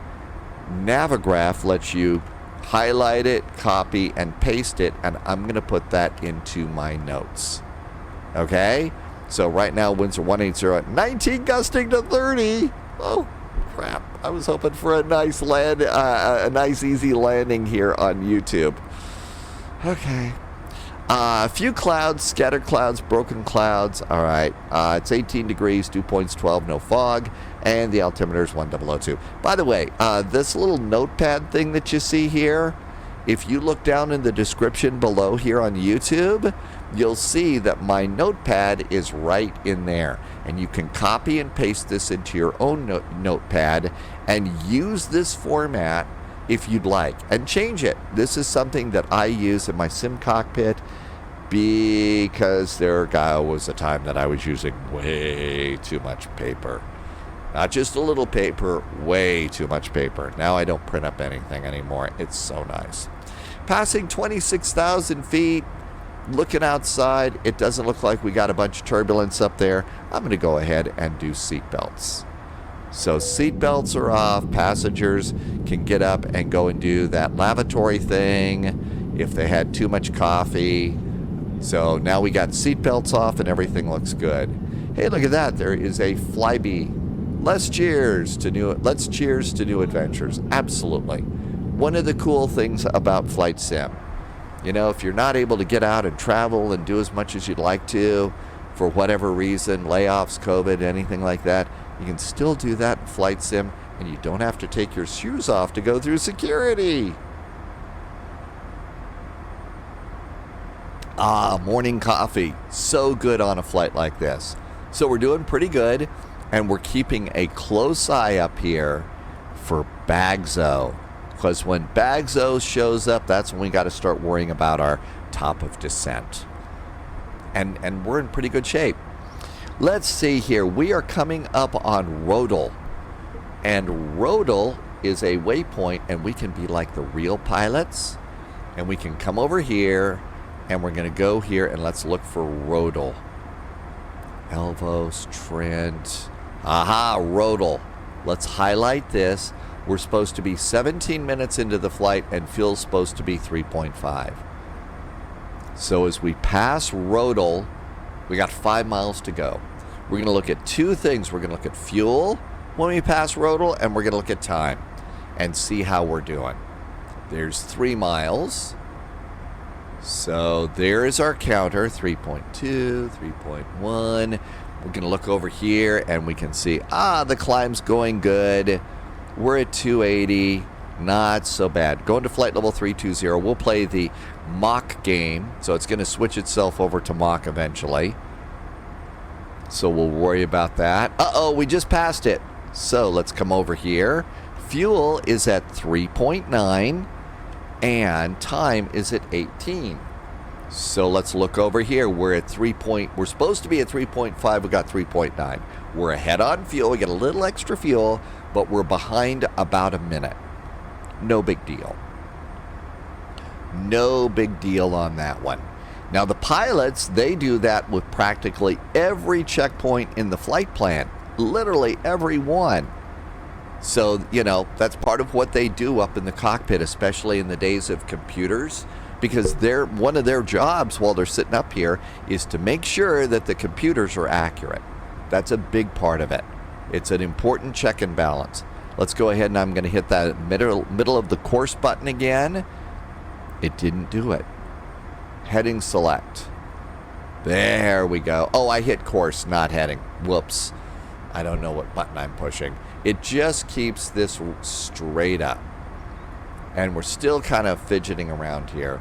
Navigraph lets you highlight it, copy, and paste it, and I'm going to put that into my notes. Okay? So right now, winds are 180 at 19, gusting to 30. Oh, crap. I was hoping for a nice easy landing here on YouTube. Okay. A few clouds, scattered clouds, broken clouds. All right. It's 18 degrees, dew point's 12, no fog, and the altimeter is 1002. By the way, this little notepad thing that you see here, if you look down in the description below here on YouTube, you'll see that my notepad is right in there. And you can copy and paste this into your own notepad and use this format if you'd like, and change it. This is something that I use in my sim cockpit because there was a time that I was using way too much paper. Not just a little paper, way too much paper. Now I don't print up anything anymore. It's so nice. Passing 26,000 feet, looking outside, it doesn't look like we got a bunch of turbulence up there. I'm going to go ahead and do seatbelts. So seatbelts are off. Passengers can get up and go and do that lavatory thing if they had too much coffee. So now we got seatbelts off and everything looks good. Hey, look at that. There is a Flyby. Let's cheers to new adventures. Absolutely. One of the cool things about Flight Sim. You know, if you're not able to get out and travel and do as much as you'd like to for whatever reason, layoffs, COVID, anything like that, you can still do that in Flight Sim, and you don't have to take your shoes off to go through security. Morning coffee. So good on a flight like this. So we're doing pretty good, and we're keeping a close eye up here for BAGSO. Because when BAGSO shows up, that's when we got to start worrying about our top of descent. And we're in pretty good shape. Let's see here. We are coming up on Rodel. And Rodel is a waypoint, and we can be like the real pilots. And we can come over here, and we're going to go here, and let's look for Rodel. Elvos, Trent. Aha, Rodel. Let's highlight this. We're supposed to be 17 minutes into the flight, and fuel's supposed to be 3.5. So as we pass Rodel, we got 5 miles to go. We're going to look at two things. We're going to look at fuel when we pass Rodel, and we're going to look at time and see how we're doing. There's 3 miles. So there is our counter, 3.2, 3.1. We're going to look over here, and we can see, the climb's going good. We're at 280. Not so bad. Going to flight level 320. We'll play the Mach game. So it's going to switch itself over to Mach eventually. So we'll worry about that. Uh-oh, we just passed it. So let's come over here. Fuel is at 3.9. And time is at 18. So let's look over here. We're at we're supposed to be at 3.5. We got 3.9. We're ahead on fuel. We got a little extra fuel, but we're behind about a minute. No big deal. No big deal on that one. Now the pilots, they do that with practically every checkpoint in the flight plan. Literally every one. So, you know, that's part of what they do up in the cockpit, especially in the days of computers, because one of their jobs while they're sitting up here is to make sure that the computers are accurate. That's a big part of it. It's an important check and balance. Let's go ahead, and I'm going to hit that middle of the course button again. It didn't do it. Heading select. There we go. Oh, I hit course, not heading. Whoops. I don't know what button I'm pushing. It just keeps this straight up. And we're still kind of fidgeting around here.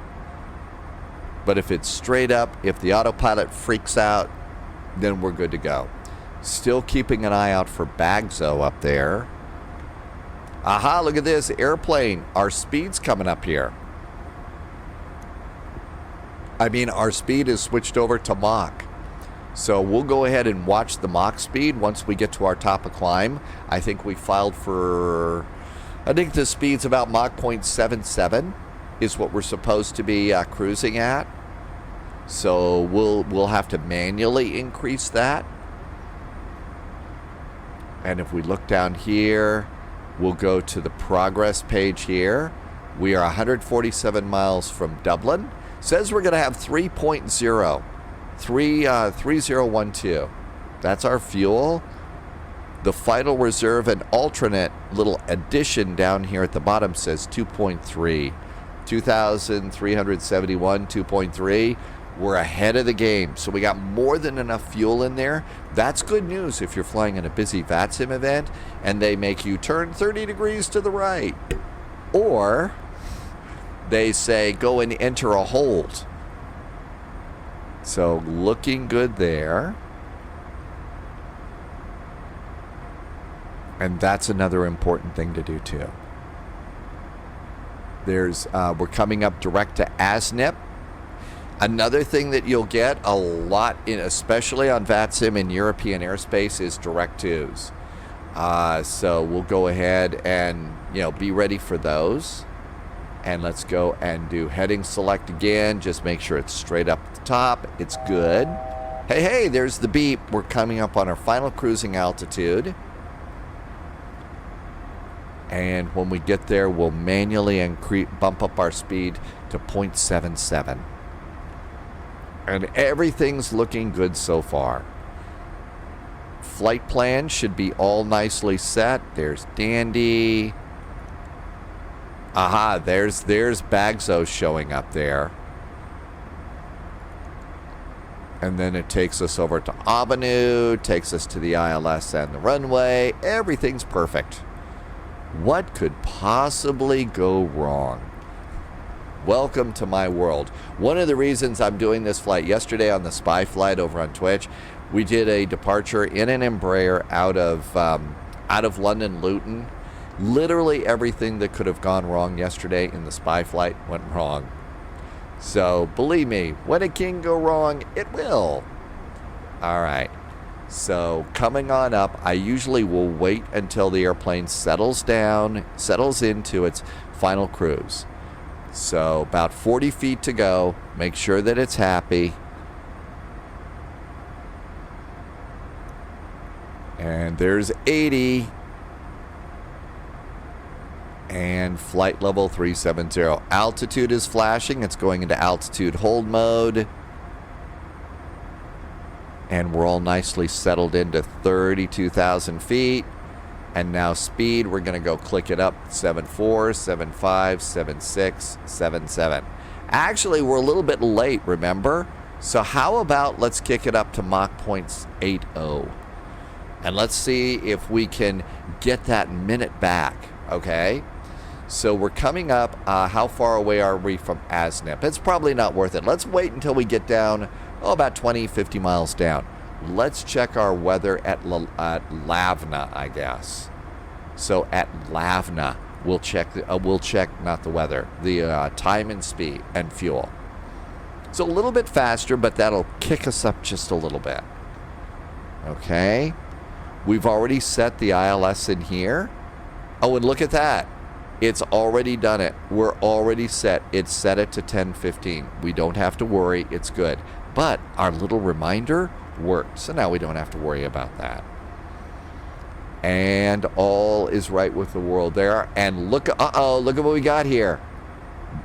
But if it's straight up, if the autopilot freaks out, then we're good to go. Still keeping an eye out for BAGSO up there. Aha, look at this airplane. Our speed's coming up here. I mean, our speed is switched over to Mach. So we'll go ahead and watch the Mach speed once we get to our top of climb. I think we filed for, I think the speed's about Mach 0.77 is what we're supposed to be cruising at. So we'll have to manually increase that. And if we look down here, we'll go to the progress page here. We are 147 miles from Dublin. Says we're going to have 3.0. 3012. That's our fuel. The final reserve and alternate little addition down here at the bottom says 2.3. 2,371, 2.3. We're ahead of the game. So we got more than enough fuel in there. That's good news if you're flying in a busy VATSIM event and they make you turn 30 degrees to the right. Or they say go and enter a hold. So looking good there. And that's another important thing to do too. We're coming up direct to ASNIP. Another thing that you'll get a lot, especially on VATSIM in European airspace, is direct twos. So we'll go ahead and be ready for those. And let's go and do heading select again. Just make sure it's straight up at the top. It's good. Hey, there's the beep. We're coming up on our final cruising altitude. And when we get there, we'll manually bump up our speed to 0.77. And everything's looking good so far. Flight plan should be all nicely set. There's Dandy. Aha, there's BAGSO showing up there. And then it takes us over to Avenue, takes us to the ILS and the runway. Everything's perfect. What could possibly go wrong? Welcome to my world. One of the reasons I'm doing this flight, yesterday on the spy flight over on Twitch, we did a departure in an Embraer out of London-Luton. Literally everything that could have gone wrong yesterday in the spy flight went wrong. So believe me, when it can go wrong, it will. All right. So coming on up, I usually will wait until the airplane settles into its final cruise. So about 40 feet to go. Make sure that it's happy. And there's 80. And flight level 370. Altitude is flashing. It's going into altitude hold mode. And we're all nicely settled into 32,000 feet. And now speed, we're going to go click it up. 74, 75, 76, 77. Actually, we're a little bit late, remember? So how about let's kick it up to Mach 0.80. And let's see if we can get that minute back, okay? So we're coming up. How far away are we from ASNIP? It's probably not worth it. Let's wait until we get down, about 20, 50 miles down. Let's check our weather at Lavna, I guess. So at Lavna, we'll check not the weather, the time and speed and fuel. So a little bit faster, but that'll kick us up just a little bit. Okay. We've already set the ILS in here. Oh, and look at that. It's already done it. We're already set. It's set it to 10:15. We don't have to worry. It's good. But our little reminder worked. So now we don't have to worry about that. And all is right with the world there. And look, look at what we got here.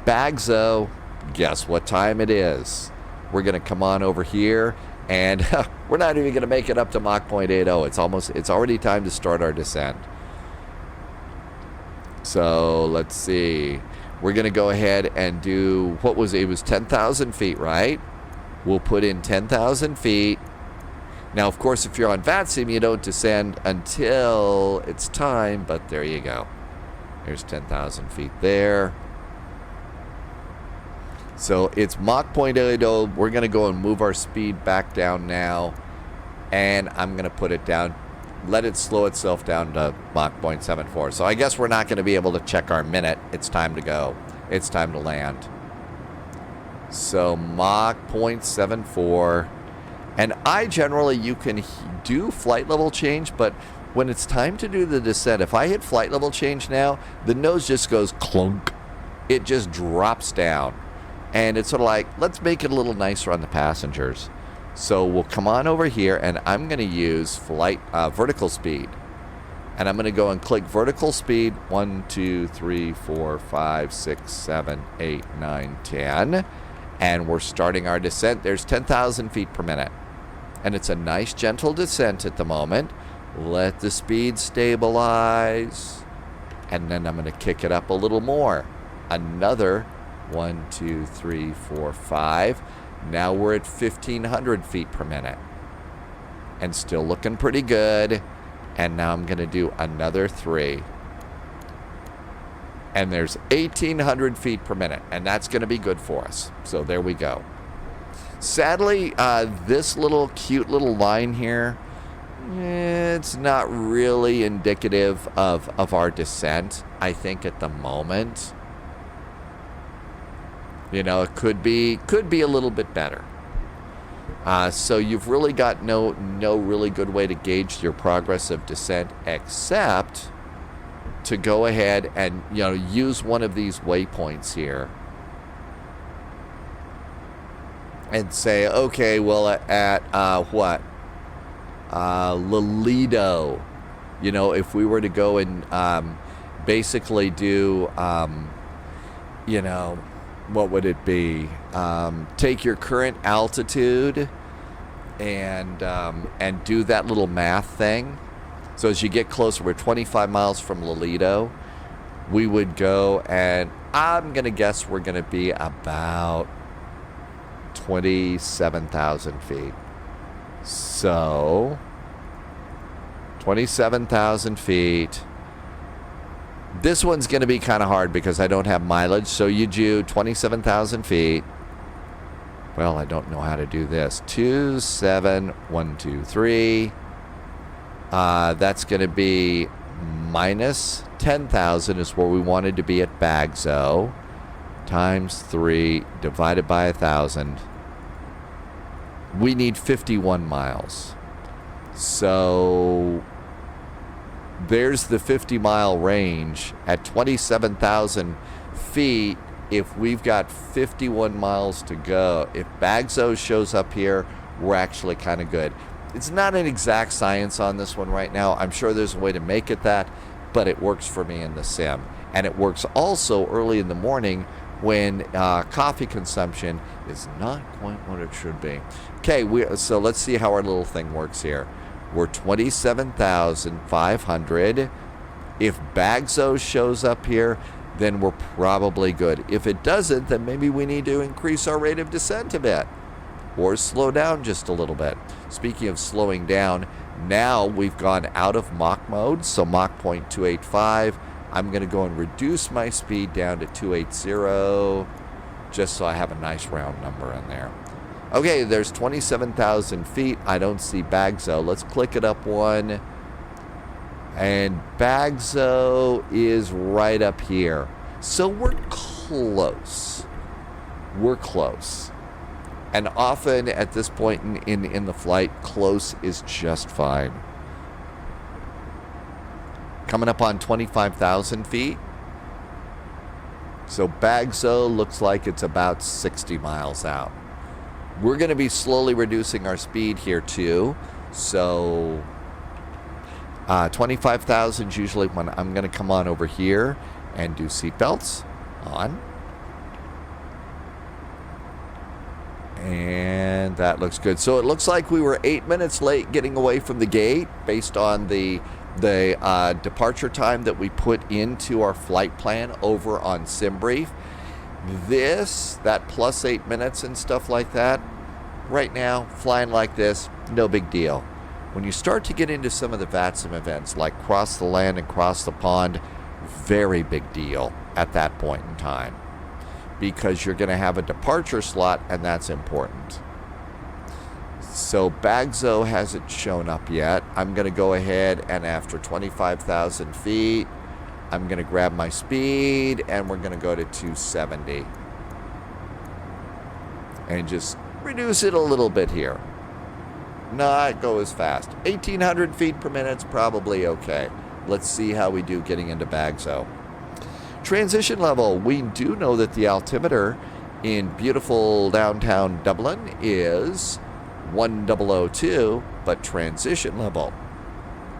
BAGSO. Guess what time it is? We're going to come on over here. And we're not even going to make it up to Mach 0.80. It's already time to start our descent. So let's see. We're going to go ahead and do, it was 10,000 feet, right? We'll put in 10,000 feet. Now, of course, if you're on VATSIM, you don't descend until it's time, but there you go. There's 10,000 feet there. So it's Mach 0.80. We're going to go and move our speed back down now. And I'm going to put it down. Let it slow itself down to Mach 0.74. So I guess we're not going to be able to check our minute. It's time to go. It's time to land. So Mach 0.74. And you can do flight level change, but when it's time to do the descent, if I hit flight level change now, the nose just goes clunk. It just drops down. And it's sort of like, let's make it a little nicer on the passengers. So we'll come on over here, and I'm going to use vertical speed. And I'm going to go and click vertical speed. 1, 2, 3, 4, 5, 6, 7, 8, 9, 10. And we're starting our descent. There's 10,000 feet per minute. And it's a nice gentle descent at the moment. Let the speed stabilize. And then I'm going to kick it up a little more. Another 1, 2, 3, 4, 5. Now we're at 1,500 feet per minute. And still looking pretty good. And now I'm going to do another 3. And there's 1,800 feet per minute. And that's going to be good for us. So there we go. Sadly, this little cute little line here, it's not really indicative of our descent, I think, at the moment. You know, it could be a little bit better. So you've really got no really good way to gauge your progress of descent except to go ahead and, you know, use one of these waypoints here and say, okay, well, at what? LELDO. You know, if we were to go and basically do, you know, what would it be? Take your current altitude and do that little math thing. So as you get closer, we're 25 miles from LELDO. We would go, and I'm going to guess we're going to be about 27,000 feet. So 27,000 feet. This one's going to be kind of hard because I don't have mileage. So you do 27,000 feet. Well, I don't know how to do this. 2, 7, 1, 2, 3. That's going to be minus 10,000 is where we wanted to be at BAGSO. Times 3 divided by 1,000. We need 51 miles. So there's the 50-mile range at 27,000 feet. If we've got 51 miles to go, if BAGSO shows up here, we're actually kind of good. It's not an exact science on this one right now. I'm sure there's a way to make it that, but it works for me in the sim. And it works also early in the morning when coffee consumption is not quite what it should be. Okay, so let's see how our little thing works here. We're 27,500. If BAGSO shows up here, then we're probably good. If it doesn't, then maybe we need to increase our rate of descent a bit or slow down just a little bit. Speaking of slowing down, now we've gone out of Mach mode, so Mach 0.285. I'm going to go and reduce my speed down to 280 just so I have a nice round number in there. Okay, there's 27,000 feet. I don't see BAGSO. Let's click it up one. And BAGSO is right up here. So we're close. We're close. And often at this point in the flight, close is just fine. Coming up on 25,000 feet. So BAGSO looks like it's about 60 miles out. We're going to be slowly reducing our speed here too. So 25,000 is usually when I'm going to come on over here and do seatbelts on. And that looks good. So it looks like we were 8 minutes late getting away from the gate based on the departure time that we put into our flight plan over on SimBrief. That plus 8 minutes and stuff like that, right now, flying like this, no big deal. When you start to get into some of the VATSIM events, like cross the land and cross the pond, very big deal at that point in time. Because you're going to have a departure slot, and that's important. So BAGSO hasn't shown up yet. I'm going to go ahead and after 25,000 feet, I'm going to grab my speed, and we're going to go to 270. And just reduce it a little bit here. Not go as fast. 1,800 feet per minute's probably okay. Let's see how we do getting into BAGSO. Transition level. We do know that the altimeter in beautiful downtown Dublin is 1002, but transition level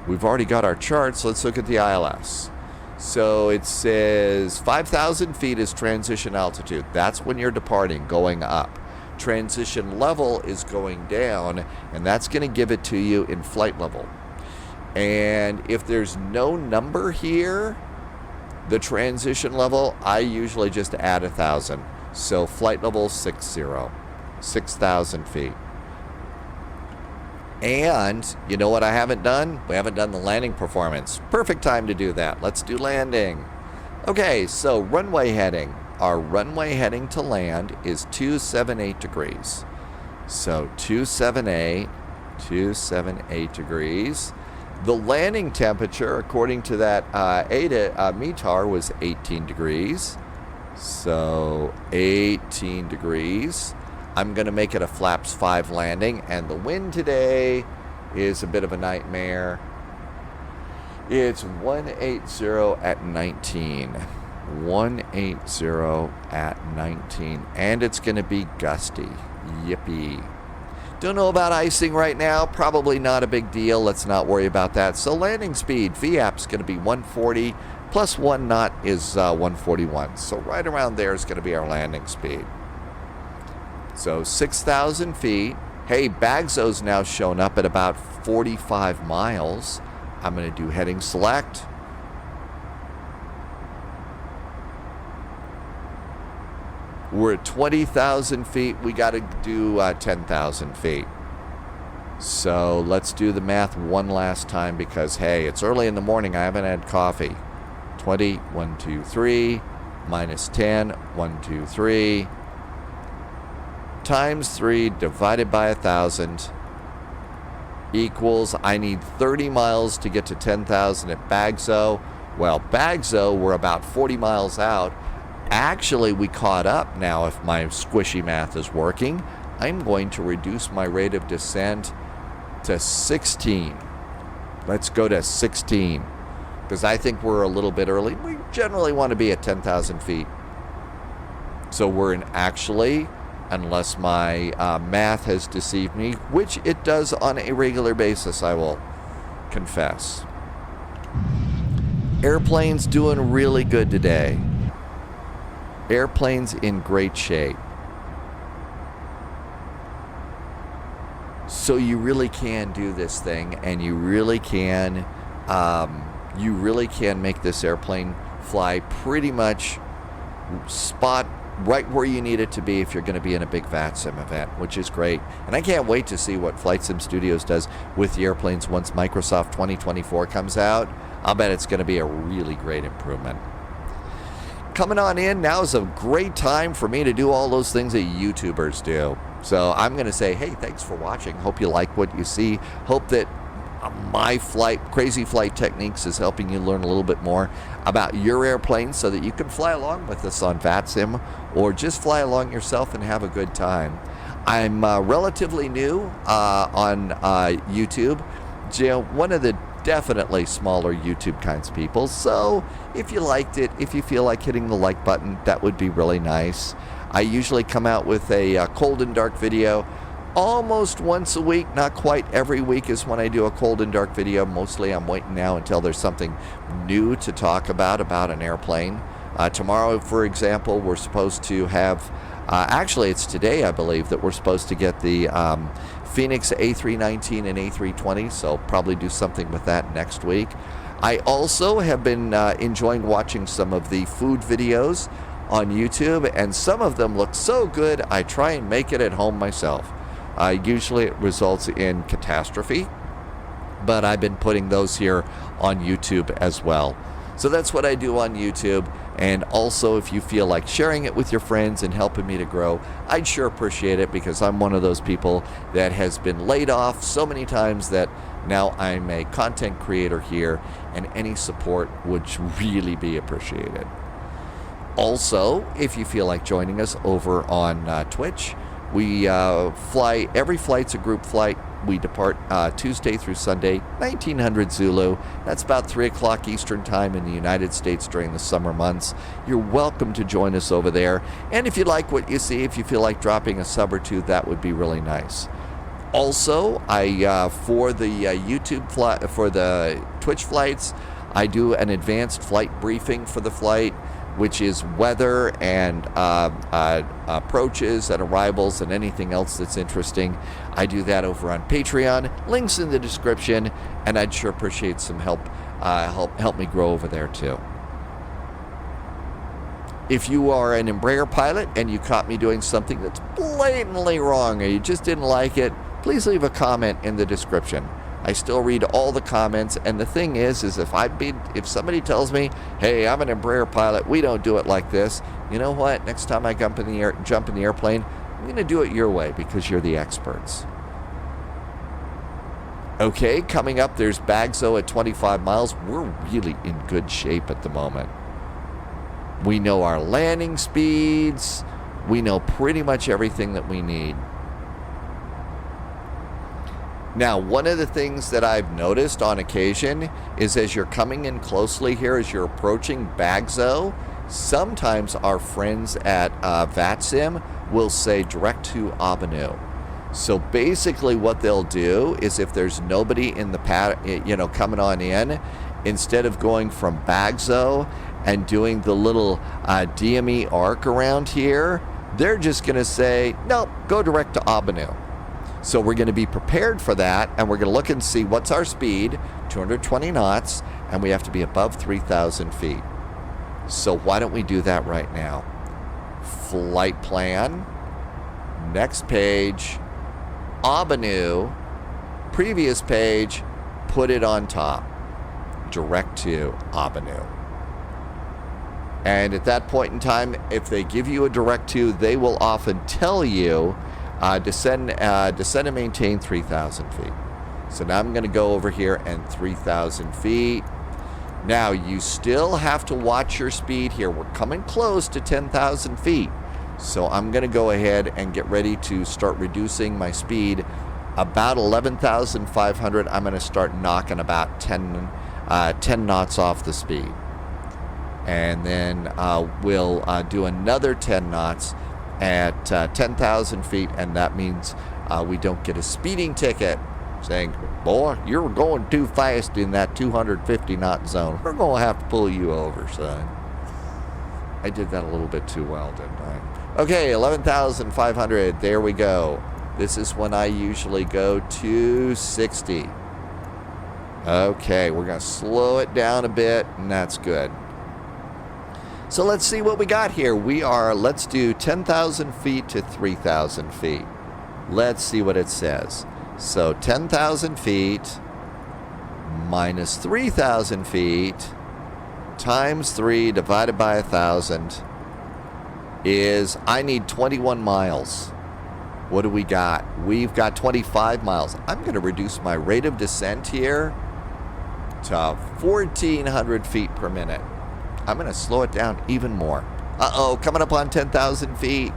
We've already got our charts. Let's look at the ILS. So it says 5,000 feet is transition altitude. That's when you're departing, going up. Transition level is going down, and that's going to give it to you in flight level. And if there's no number here, the transition level, I usually just add 1,000. So flight level 6,000 feet. And you know what I haven't done? We haven't done the landing performance. Perfect time to do that. Let's do landing. Okay, so runway heading. Our runway heading to land is 278 degrees. So 278 degrees. The landing temperature, according to that METAR, was 18 degrees. So 18 degrees. I'm going to make it a flaps 5 landing, and the wind today is a bit of a nightmare. It's 180 at 19. 180 at 19, and it's going to be gusty. Yippee. Don't know about icing right now. Probably not a big deal. Let's not worry about that. So landing speed, VAP's going to be 140, plus 1 knot is 141. So right around there is going to be our landing speed. So 6,000 feet. Hey, BAGSO's now shown up at about 45 miles. I'm going to do heading select. We're at 20,000 feet. We got to do 10,000 feet. So let's do the math one last time because, hey, it's early in the morning. I haven't had coffee. 20, 1, 2, 3, minus 10, 1, 2, 3. Times 3 divided by 1,000 equals, I need 30 miles to get to 10,000 at BAGSO. Well, BAGSO, we're about 40 miles out. Actually, we caught up now if my squishy math is working. I'm going to reduce my rate of descent to 16. Let's go to 16 because I think we're a little bit early. We generally want to be at 10,000 feet. So we're in actually... unless my math has deceived me, which it does on a regular basis, I will confess. Airplane's doing really good today. Airplane's in great shape. So you really can do this thing, and you really can make this airplane fly pretty much spot right where you need it to be if you're going to be in a big VATSIM event, which is great. And I can't wait to see what Flight Sim Studios does with the airplanes once Microsoft 2024 comes out. I'll bet it's going to be a really great improvement. Coming on in, now is a great time for me to do all those things that YouTubers do. So I'm going to say, hey, thanks for watching. Hope you like what you see. Hope that my crazy flight techniques is helping you learn a little bit more about your airplane so that you can fly along with us on VATSIM or just fly along yourself and have a good time. I'm relatively new on YouTube. One of the definitely smaller YouTube kinds of people. So if you liked it, if you feel like hitting the like button, that would be really nice. I usually come out with a cold and dark video almost once a week. Not quite every week is when I do a cold and dark video. Mostly I'm waiting now until there's something new to talk about an airplane. Tomorrow, for example, we're supposed to have, actually it's today I believe, that we're supposed to get the Phoenix A319 and A320, so probably do something with that next week. I also have been enjoying watching some of the food videos on YouTube, and some of them look so good I try and make it at home myself. Usually it results in catastrophe, but I've been putting those here on YouTube as well. So that's what I do on YouTube. And also, if you feel like sharing it with your friends and helping me to grow, I'd sure appreciate it, because I'm one of those people that has been laid off so many times that now I'm a content creator here, and any support would really be appreciated. Also, if you feel like joining us over on Twitch, we fly, every flight's a group flight. We depart Tuesday through Sunday, 1900 Zulu. That's about 3 o'clock Eastern Time in the United States during the summer months. You're welcome to join us over there. And if you like what you see, if you feel like dropping a sub or two, that would be really nice. Also, I for the YouTube flight, for the Twitch flights, I do an advanced flight briefing for the flight, which is weather and approaches and arrivals and anything else that's interesting. I do that over on Patreon. Links in the description, and I'd sure appreciate some help. Help me grow over there too. If you are an Embraer pilot and you caught me doing something that's blatantly wrong or you just didn't like it, please leave a comment in the description. I still read all the comments, and the thing is if somebody tells me, hey, I'm an Embraer pilot, we don't do it like this, you know what? Next time I jump in the airplane, I'm going to do it your way because you're the experts. Okay, coming up, there's BAGSO at 25 miles. We're really in good shape at the moment. We know our landing speeds. We know pretty much everything that we need. Now, one of the things that I've noticed on occasion is as you're coming in closely here, as you're approaching BAGSO, sometimes our friends at VATSIM will say direct to Abanu. So basically what they'll do is if there's nobody in the coming on in, instead of going from BAGSO and doing the little DME arc around here, they're just going to say, nope, go direct to Abanu. So we're going to be prepared for that, and we're going to look and see what's our speed, 220 knots, and we have to be above 3,000 feet. So why don't we do that right now? Flight plan, next page, Abanu, previous page, put it on top, direct to Abanu. And at that point in time, if they give you a direct to, they will often tell you descend and maintain 3,000 feet. So now I'm going to go over here and 3,000 feet. Now you still have to watch your speed here. We're coming close to 10,000 feet. So I'm going to go ahead and get ready to start reducing my speed. About 11,500, I'm going to start knocking about 10 knots off the speed. And then we'll do another 10 knots at 10,000 feet, and that means we don't get a speeding ticket saying, boy, you're going too fast in that 250 knot zone. We're going to have to pull you over, son. I did that a little bit too well, didn't I? Okay, 11,500, there we go. This is when I usually go to 60. Okay, we're going to slow it down a bit, and that's good. So let's see what we got here. Let's do 10,000 feet to 3,000 feet. Let's see what it says. So 10,000 feet minus 3,000 feet times 3 divided by 1,000 is, I need 21 miles. What do we got? We've got 25 miles. I'm going to reduce my rate of descent here to 1,400 feet per minute. I'm going to slow it down even more. Uh-oh, coming up on 10,000 feet.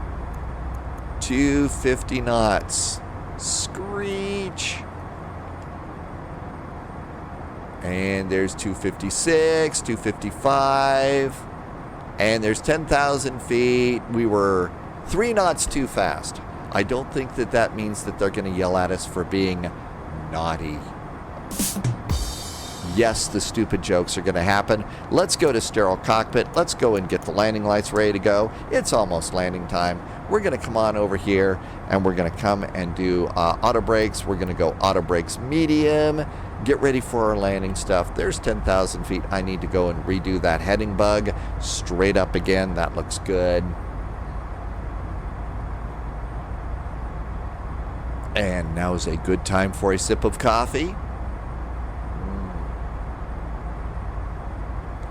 250 knots. Screech. And there's 256, 255. And there's 10,000 feet. We were 3 knots too fast. I don't think that means that they're going to yell at us for being naughty. Yes, the stupid jokes are going to happen. Let's go to sterile cockpit. Let's go and get the landing lights ready to go. It's almost landing time. We're going to come on over here, and we're going to come and do auto brakes. We're going to go auto brakes medium. Get ready for our landing stuff. There's 10,000 feet. I need to go and redo that heading bug straight up again. That looks good. And now is a good time for a sip of coffee.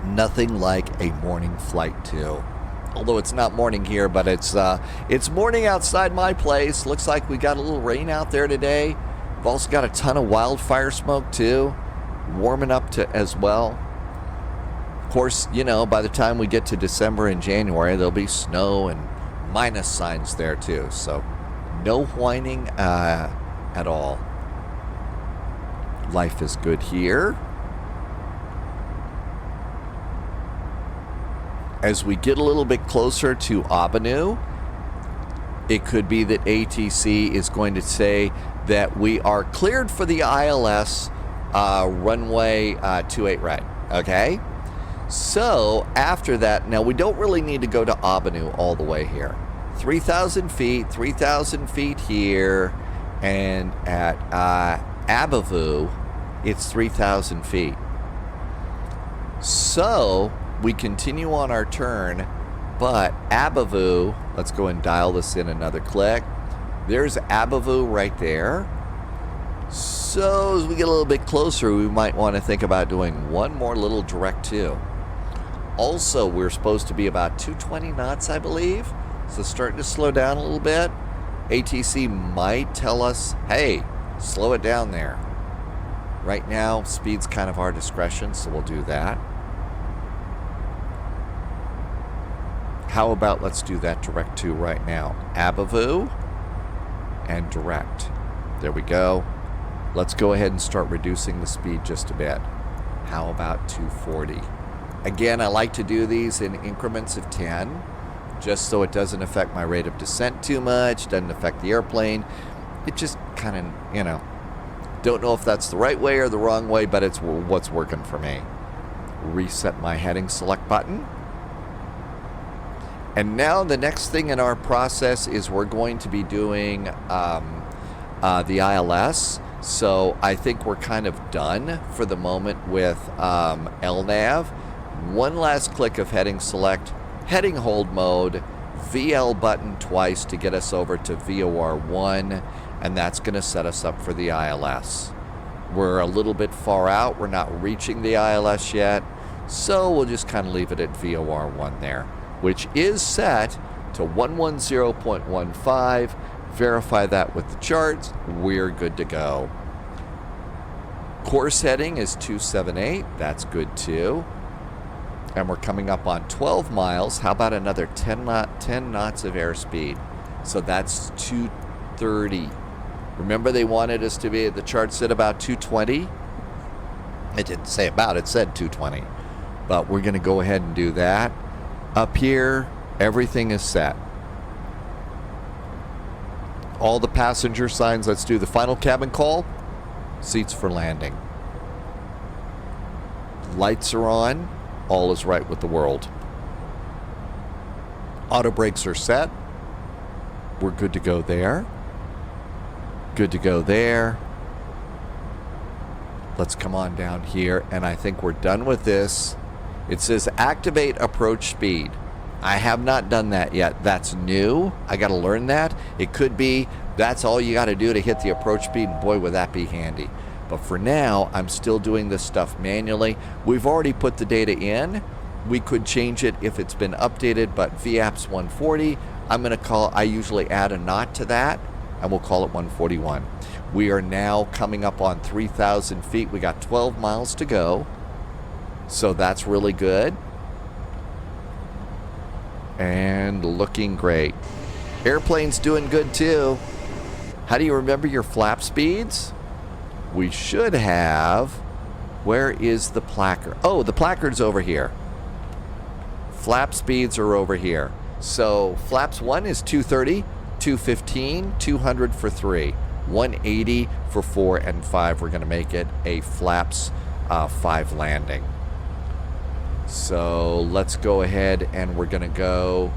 Nothing like a morning flight too. Although it's not morning here, but it's morning outside my place. Looks like we got a little rain out there today. We've also got a ton of wildfire smoke too, warming up to as well. Of course, you know, by the time we get to December and January, there'll be snow and minus signs there too. So no whining at all. Life is good here. As we get a little bit closer to Abanu, it could be that ATC is going to say, that we are cleared for the ILS runway 28 right, okay? So after that, now we don't really need to go to Abanu all the way here. 3,000 feet here, and at Abavu, it's 3,000 feet. So we continue on our turn, but Abavu, let's go and dial this in another click. There's Abavu right there. So as we get a little bit closer, we might want to think about doing one more little direct to. Also, we're supposed to be about 220 knots, I believe. So starting to slow down a little bit. ATC might tell us, hey, slow it down there. Right now, speed's kind of our discretion, so we'll do that. How about let's do that direct to right now. Abavu and direct. There we go. Let's go ahead and start reducing the speed just a bit. How about 240? Again, I like to do these in increments of 10, just so it doesn't affect my rate of descent too much, doesn't affect the airplane. It just kind of, you know, don't know if that's the right way or the wrong way, but it's what's working for me. Reset my heading select button. And now the next thing in our process is we're going to be doing the ILS. So I think we're kind of done for the moment with LNAV. One last click of heading select, heading hold mode, VL button twice to get us over to VOR1, and that's going to set us up for the ILS. We're a little bit far out. We're not reaching the ILS yet, so we'll just kind of leave it at VOR1 there, which is set to 110.15. Verify that with the charts. We're good to go. Course heading is 278. That's good too. And we're coming up on 12 miles. How about another 10 knots of airspeed? So that's 230. Remember they wanted us to be, the chart said about 220? It didn't say about, it said 220. But we're going to go ahead and do that. Up here, everything is set. All the passenger signs. Let's do the final cabin call. Seats for landing. Lights are on. All is right with the world. Auto brakes are set. We're good to go there. Good to go there. Let's come on down here, and I think we're done with this. It says activate approach speed. I have not done that yet. That's new. I got to learn that. It could be that's all you got to do to hit the approach speed, and boy, would that be handy. But for now, I'm still doing this stuff manually. We've already put the data in. We could change it if it's been updated, but VAPS 140, I'm going to call, I usually add a knot to that, and we'll call it 141. We are now coming up on 3,000 feet. We got 12 miles to go, so that's really good. And looking great. Airplane's doing good too. How do you remember your flap speeds? We should have, where is the placard? Oh, the placard's over here. Flap speeds are over here. So flaps 1 is 230, 215, 200 for 3, 180 for 4 and 5. We're going to make it a flaps 5 landing. So let's go ahead and we're going to go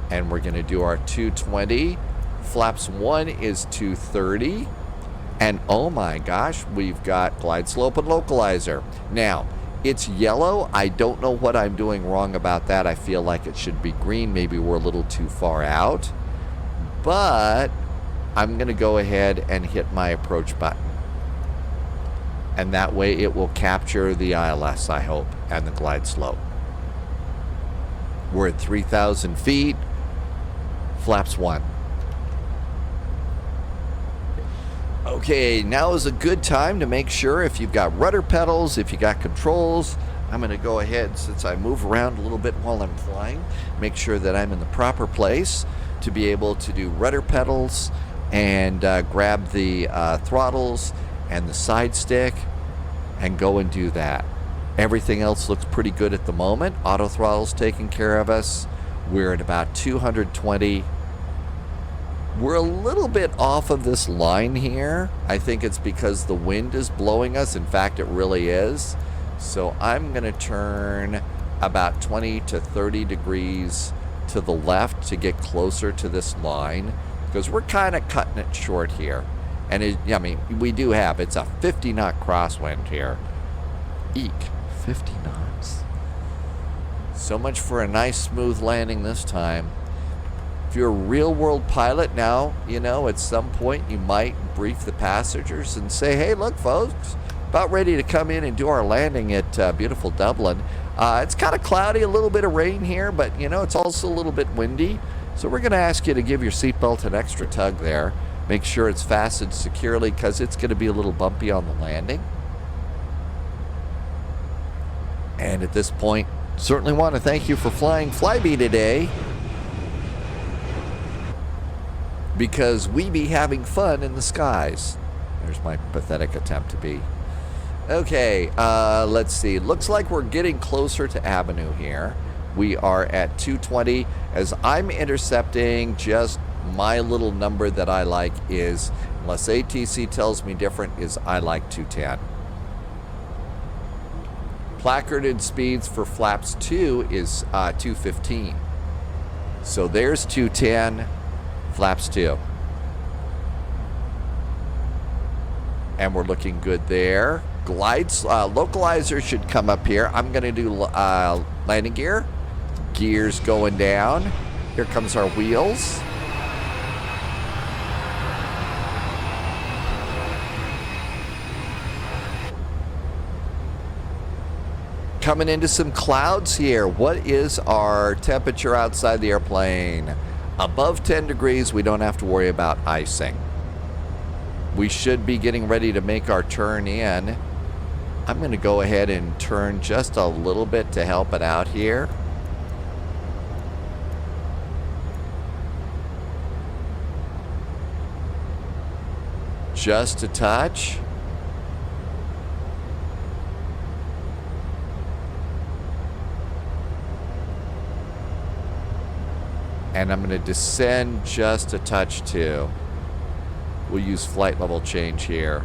and we're going to do our 220. Flaps 1 is 230. And oh my gosh, we've got glide slope and localizer. Now, it's yellow. I don't know what I'm doing wrong about that. I feel like it should be green. Maybe we're a little too far out. But I'm going to go ahead and hit my approach button. And that way it will capture the ILS, I hope, and the glide slope. We're at 3,000 feet. Flaps 1. Okay, now is a good time to make sure if you've got rudder pedals, if you got controls. I'm going to go ahead, since I move around a little bit while I'm flying, make sure that I'm in the proper place to be able to do rudder pedals and grab the throttles and the side stick and go and do that. Everything else looks pretty good at the moment. Auto throttle's taking care of us. We're at about 220. We're a little bit off of this line here. I think it's because the wind is blowing us. In fact, it really is. So I'm going to turn about 20 to 30 degrees to the left to get closer to this line, because we're kind of cutting it short here. And I mean, we do have, it's a 50 knot crosswind here. Eek, 50 knots. So much for a nice smooth landing this time. If you're a real world pilot now, you know, at some point you might brief the passengers and say, hey, look, folks, about ready to come in and do our landing at beautiful Dublin. It's kind of cloudy, a little bit of rain here, but, you know, it's also a little bit windy. So we're going to ask you to give your seatbelt an extra tug there. Make sure it's fastened securely, because it's going to be a little bumpy on the landing. And at this point, certainly want to thank you for flying Flybe today, because we be having fun in the skies. There's my pathetic attempt to be. Okay, let's see. Looks like we're getting closer to Avenue here. We are at 220. As I'm intercepting, just my little number that I like is, unless ATC tells me different, is I like 210. Placarded speeds for flaps 2 is 215. So there's 210, flaps 2. And we're looking good there. Glides, localizer should come up here. I'm going to do landing gear. Gears going down. Here comes our wheels. Coming into some clouds here. What is our temperature outside the airplane? Above 10 degrees, we don't have to worry about icing. We should be getting ready to make our turn in. I'm going to go ahead and turn just a little bit to help it out here. Just a touch. And I'm going to descend just a touch too. We'll use flight level change here.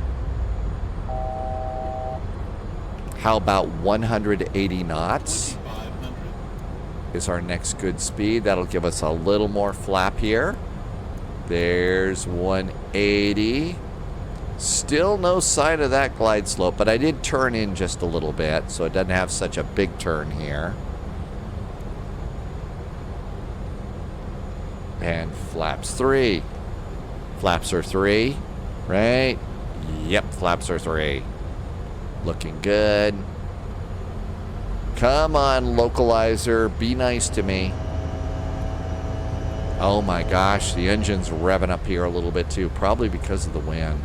How about 180 knots is our next good speed. That'll give us a little more flap here. There's 180. Still no sign of that glide slope, but I did turn in just a little bit, so it doesn't have such a big turn here. And flaps 3. Flaps are 3, right? Yep, flaps are 3. Looking good. Come on, localizer. Be nice to me. Oh my gosh, the engine's revving up here a little bit too, probably because of the wind.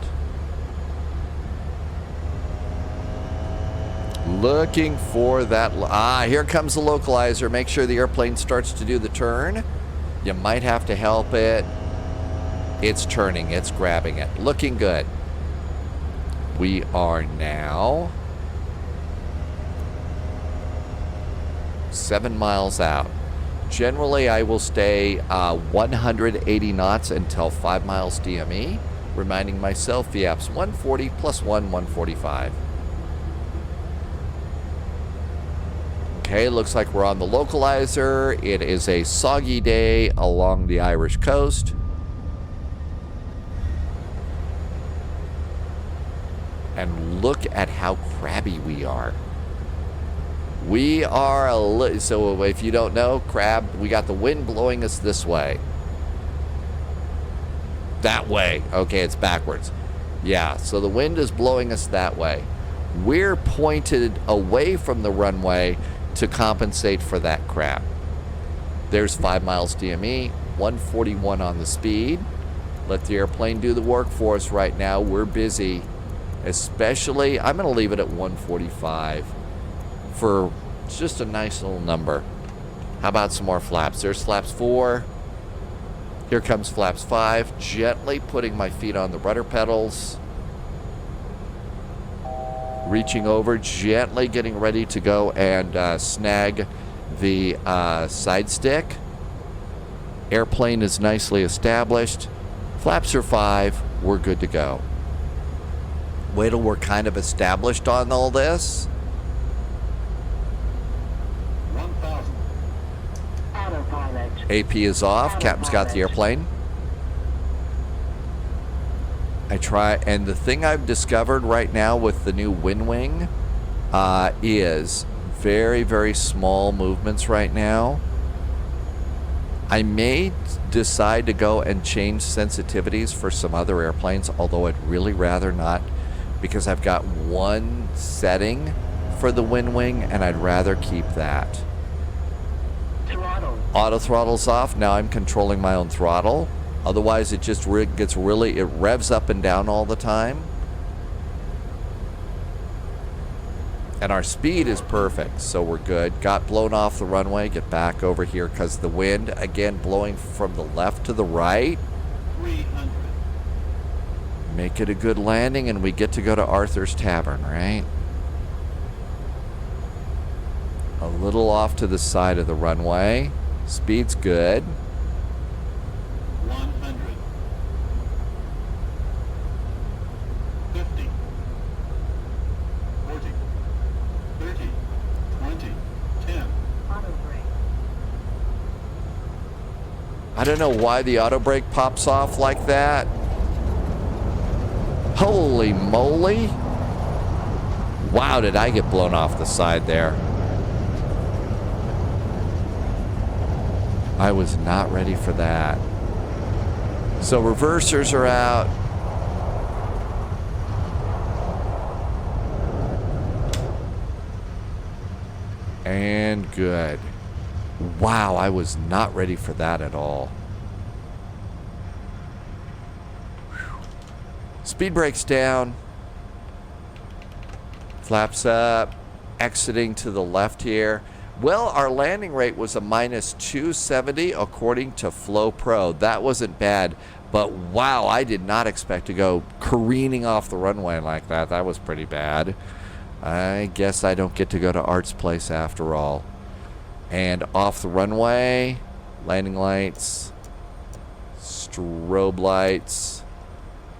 Looking for that. Here comes the localizer. Make sure the airplane starts to do the turn. You might have to help it. It's turning. It's grabbing it. Looking good. We are now 7 miles out. Generally, I will stay 180 knots until 5 miles DME. Reminding myself, VAP's 140 plus 1, 145. Okay, looks like we're on the localizer. It is a soggy day along the Irish coast. And look at how crabby we are. We are so if you don't know, crab, we got the wind blowing us this way. That way. Okay, it's backwards. Yeah, so the wind is blowing us that way. We're pointed away from the runway to compensate for that crab. There's 5 miles DME, 141 on the speed. Let the airplane do the work for us right now. We're busy. Especially, I'm going to leave it at 145 for just a nice little number. How about some more flaps? There's flaps 4. Here comes flaps 5. Gently putting my feet on the rudder pedals. Reaching over, gently getting ready to go and snag the side stick. Airplane is nicely established. Flaps are 5. We're good to go. Wait till we're kind of established on all this. 1,000. Autopilot. AP is off. Captain's got the airplane. And the thing I've discovered right now with the new wind wing is very, very small movements right now. I may decide to go and change sensitivities for some other airplanes, although I'd really rather not, because I've got one setting for the wind wing and I'd rather keep that. Throttle. Auto throttle's off. Now I'm controlling my own throttle. Otherwise, it just gets really, it revs up and down all the time. And our speed is perfect, so we're good. Got blown off the runway. Get back over here because the wind, again, blowing from the left to the right. 300. Make it a good landing, and we get to go to Arthur's Tavern, right? A little off to the side of the runway. Speed's good. 100. 50. 40. 30. 20. 10. Auto brake. I don't know why the auto brake pops off like that. Holy moly. Wow, did I get blown off the side there. I was not ready for that. So reversers are out. And good. Wow, I was not ready for that at all. Speed brakes down. Flaps up. Exiting to the left here. Well, our landing rate was a minus 270 according to Flow Pro. That wasn't bad, but wow, I did not expect to go careening off the runway like that. That was pretty bad. I guess I don't get to go to Art's place after all. And off the runway, landing lights, strobe lights.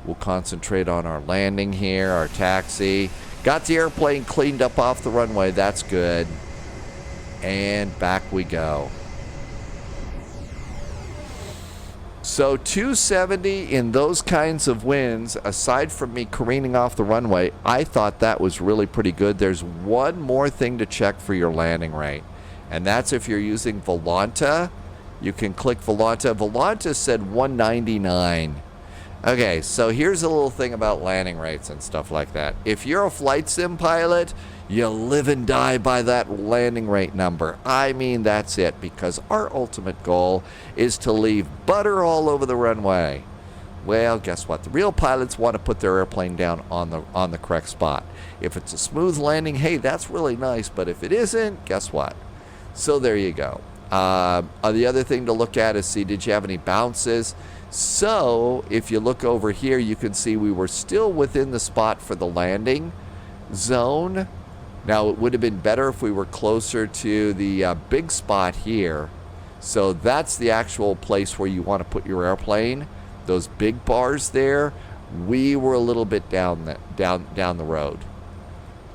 We'll concentrate on our landing here, our taxi. Got the airplane cleaned up off the runway. That's good. And back we go. So 270 in those kinds of winds, aside from me careening off the runway, I thought that was really pretty good. There's one more thing to check for your landing rate, and that's if you're using Volanta. You can click Volanta. Volanta said 199. Okay, so here's a little thing about landing rates and stuff like that. If you're a flight sim pilot, you live and die by that landing rate number. I mean, that's it, because our ultimate goal is to leave butter all over the runway. Well, guess what? The real pilots want to put their airplane down on the correct spot. If it's a smooth landing, hey, that's really nice, but if it isn't, guess what? So there you go. The other thing to look at is see, did you have any bounces? So if you look over here, you can see we were still within the spot for the landing zone. Now, it would have been better if we were closer to the big spot here. So that's the actual place where you want to put your airplane. Those big bars there, we were a little bit down the road.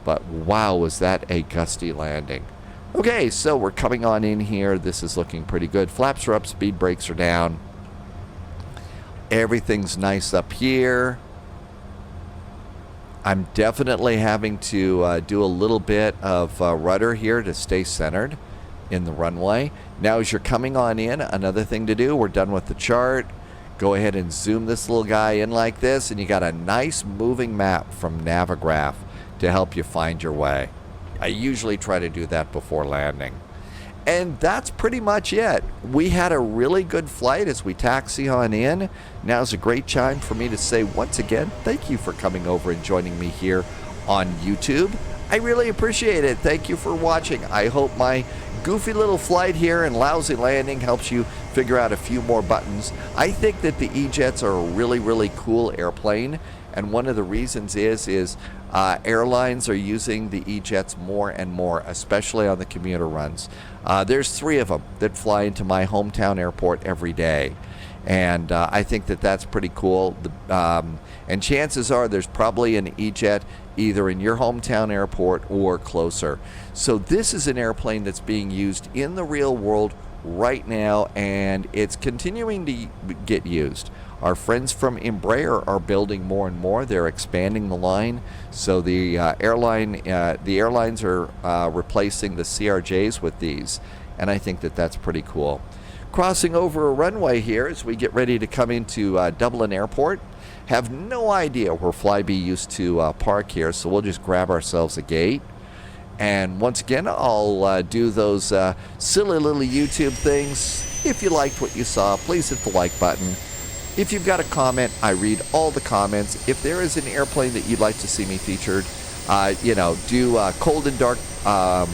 But wow, was that a gusty landing. Okay, so we're coming on in here. This is looking pretty good. Flaps are up, speed brakes are down. Everything's nice up here. I'm definitely having to do a little bit of rudder here to stay centered in the runway. Now, as you're coming on in, another thing to do, we're done with the chart. Go ahead and zoom this little guy in like this, and you got a nice moving map from Navigraph to help you find your way. I usually try to do that before landing. And that's pretty much it. We had a really good flight as we taxi on in. Now's a great time for me to say once again, thank you for coming over and joining me here on YouTube. I really appreciate it. Thank you for watching. I hope my goofy little flight here and lousy landing helps you figure out a few more buttons. I think that the E-Jets are a really, really cool airplane, And one of the reasons is airlines are using the E-jets more and more, especially on the commuter runs. There's 3 of them that fly into my hometown airport every day. And I think that that's pretty cool. And chances are there's probably an E-jet either in your hometown airport or closer. So this is an airplane that's being used in the real world right now, and it's continuing to get used. Our friends from Embraer are building more and more. They're expanding the line. So the airlines are replacing the CRJs with these. And I think that that's pretty cool. Crossing over a runway here as we get ready to come into Dublin Airport. Have no idea where Flybe used to park here, so we'll just grab ourselves a gate. And once again, I'll do those silly little YouTube things. If you liked what you saw, please hit the like button. If you've got a comment, I read all the comments. If there is an airplane that you'd like to see me featured, do cold and dark, all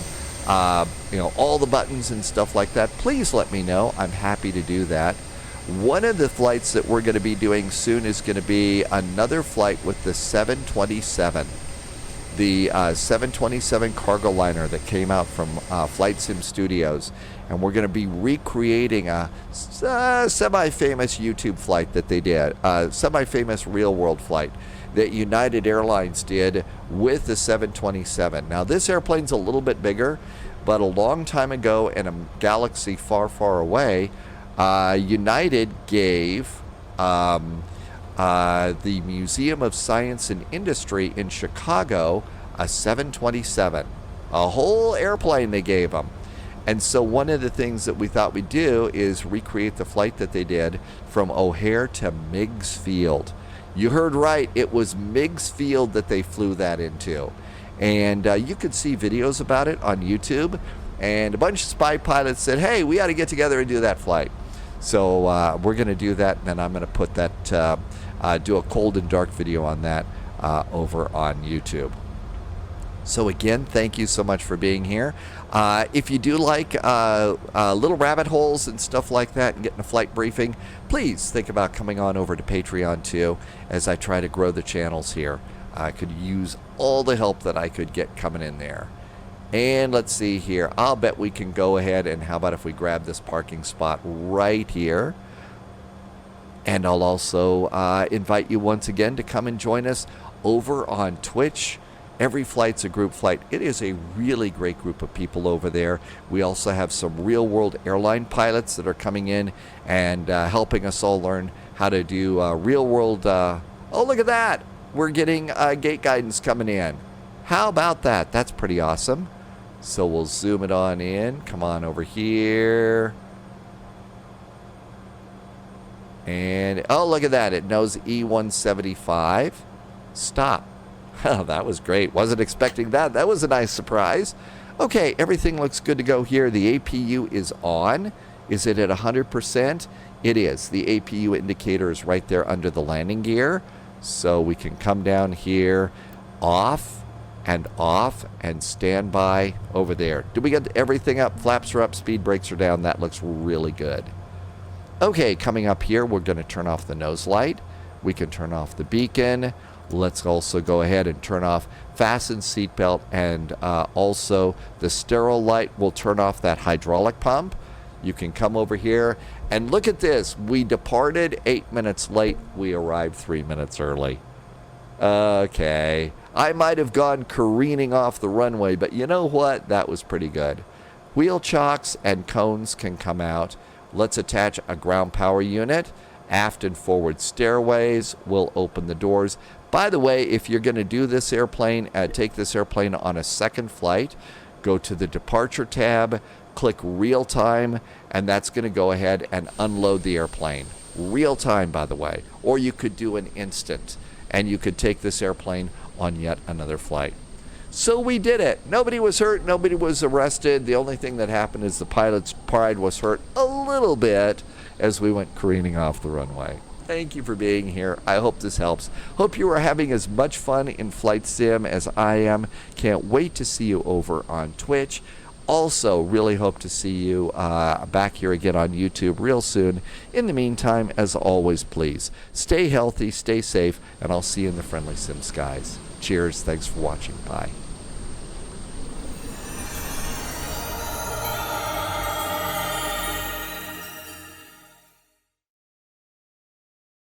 the buttons and stuff like that, please let me know. I'm happy to do that. One of the flights that we're going to be doing soon is going to be another flight with the 727. The 727 cargo liner that came out from Flight Sim Studios. And we're going to be recreating a semi-famous YouTube flight that they did, a semi-famous real-world flight that United Airlines did with the 727. Now, this airplane's a little bit bigger, but a long time ago in a galaxy far, far away, United gave the Museum of Science and Industry in Chicago a 727. A whole airplane they gave them. And so one of the things that we thought we'd do is recreate the flight that they did from O'Hare to Meigs Field. You heard right, it was Meigs Field that they flew that into. And you could see videos about it on YouTube. And a bunch of spy pilots said, hey, we ought to get together and do that flight. So we're going to do that, and then I'm going to put that, do a cold and dark video on that over on YouTube. So again, thank you so much for being here. If you do like little rabbit holes and stuff like that and getting a flight briefing, please think about coming on over to Patreon too, as I try to grow the channels here. I could use all the help that I could get coming in there. And let's see here. I'll bet we can go ahead and how about if we grab this parking spot right here. And I'll also invite you once again to come and join us over on Twitch. Every flight's a group flight. It is a really great group of people over there. We also have some real-world airline pilots that are coming in and helping us all learn how to do real-world... oh, look at that! We're getting gate guidance coming in. How about that? That's pretty awesome. So we'll zoom it on in. Come on over here. And, oh, look at that. It knows E175. Stop. Oh, that was great. Wasn't expecting that. That was a nice surprise. Okay, everything looks good to go here. The APU is on. Is it at 100%? It is. The APU indicator is right there under the landing gear. So we can come down here, off and stand by over there. Did we get everything up? Flaps are up, speed brakes are down. That looks really good. Okay, coming up here, we're going to turn off the nose light. We can turn off the beacon. Let's also go ahead and turn off fasten seatbelt, and also the sterile light will turn off that hydraulic pump. You can come over here and look at this. We departed 8 minutes late. We arrived 3 minutes early. Okay. I might have gone careening off the runway, but you know what? That was pretty good. Wheel chocks and cones can come out. Let's attach a ground power unit. Aft and forward stairways will open the doors. By the way, if you're going to do this airplane, take this airplane on a second flight, go to the departure tab, click real time, and that's going to go ahead and unload the airplane. Real time, by the way. Or you could do an instant, and you could take this airplane on yet another flight. So we did it. Nobody was hurt. Nobody was arrested. The only thing that happened is the pilot's pride was hurt a little bit as we went careening off the runway. Thank you for being here. I hope this helps. Hope you are having as much fun in Flight Sim as I am. Can't wait to see you over on Twitch. also really hope to see you back here again on YouTube real soon. In the meantime, as always, please stay healthy, stay safe, and I'll see you in the friendly sim skies. Cheers. Thanks for watching. Bye.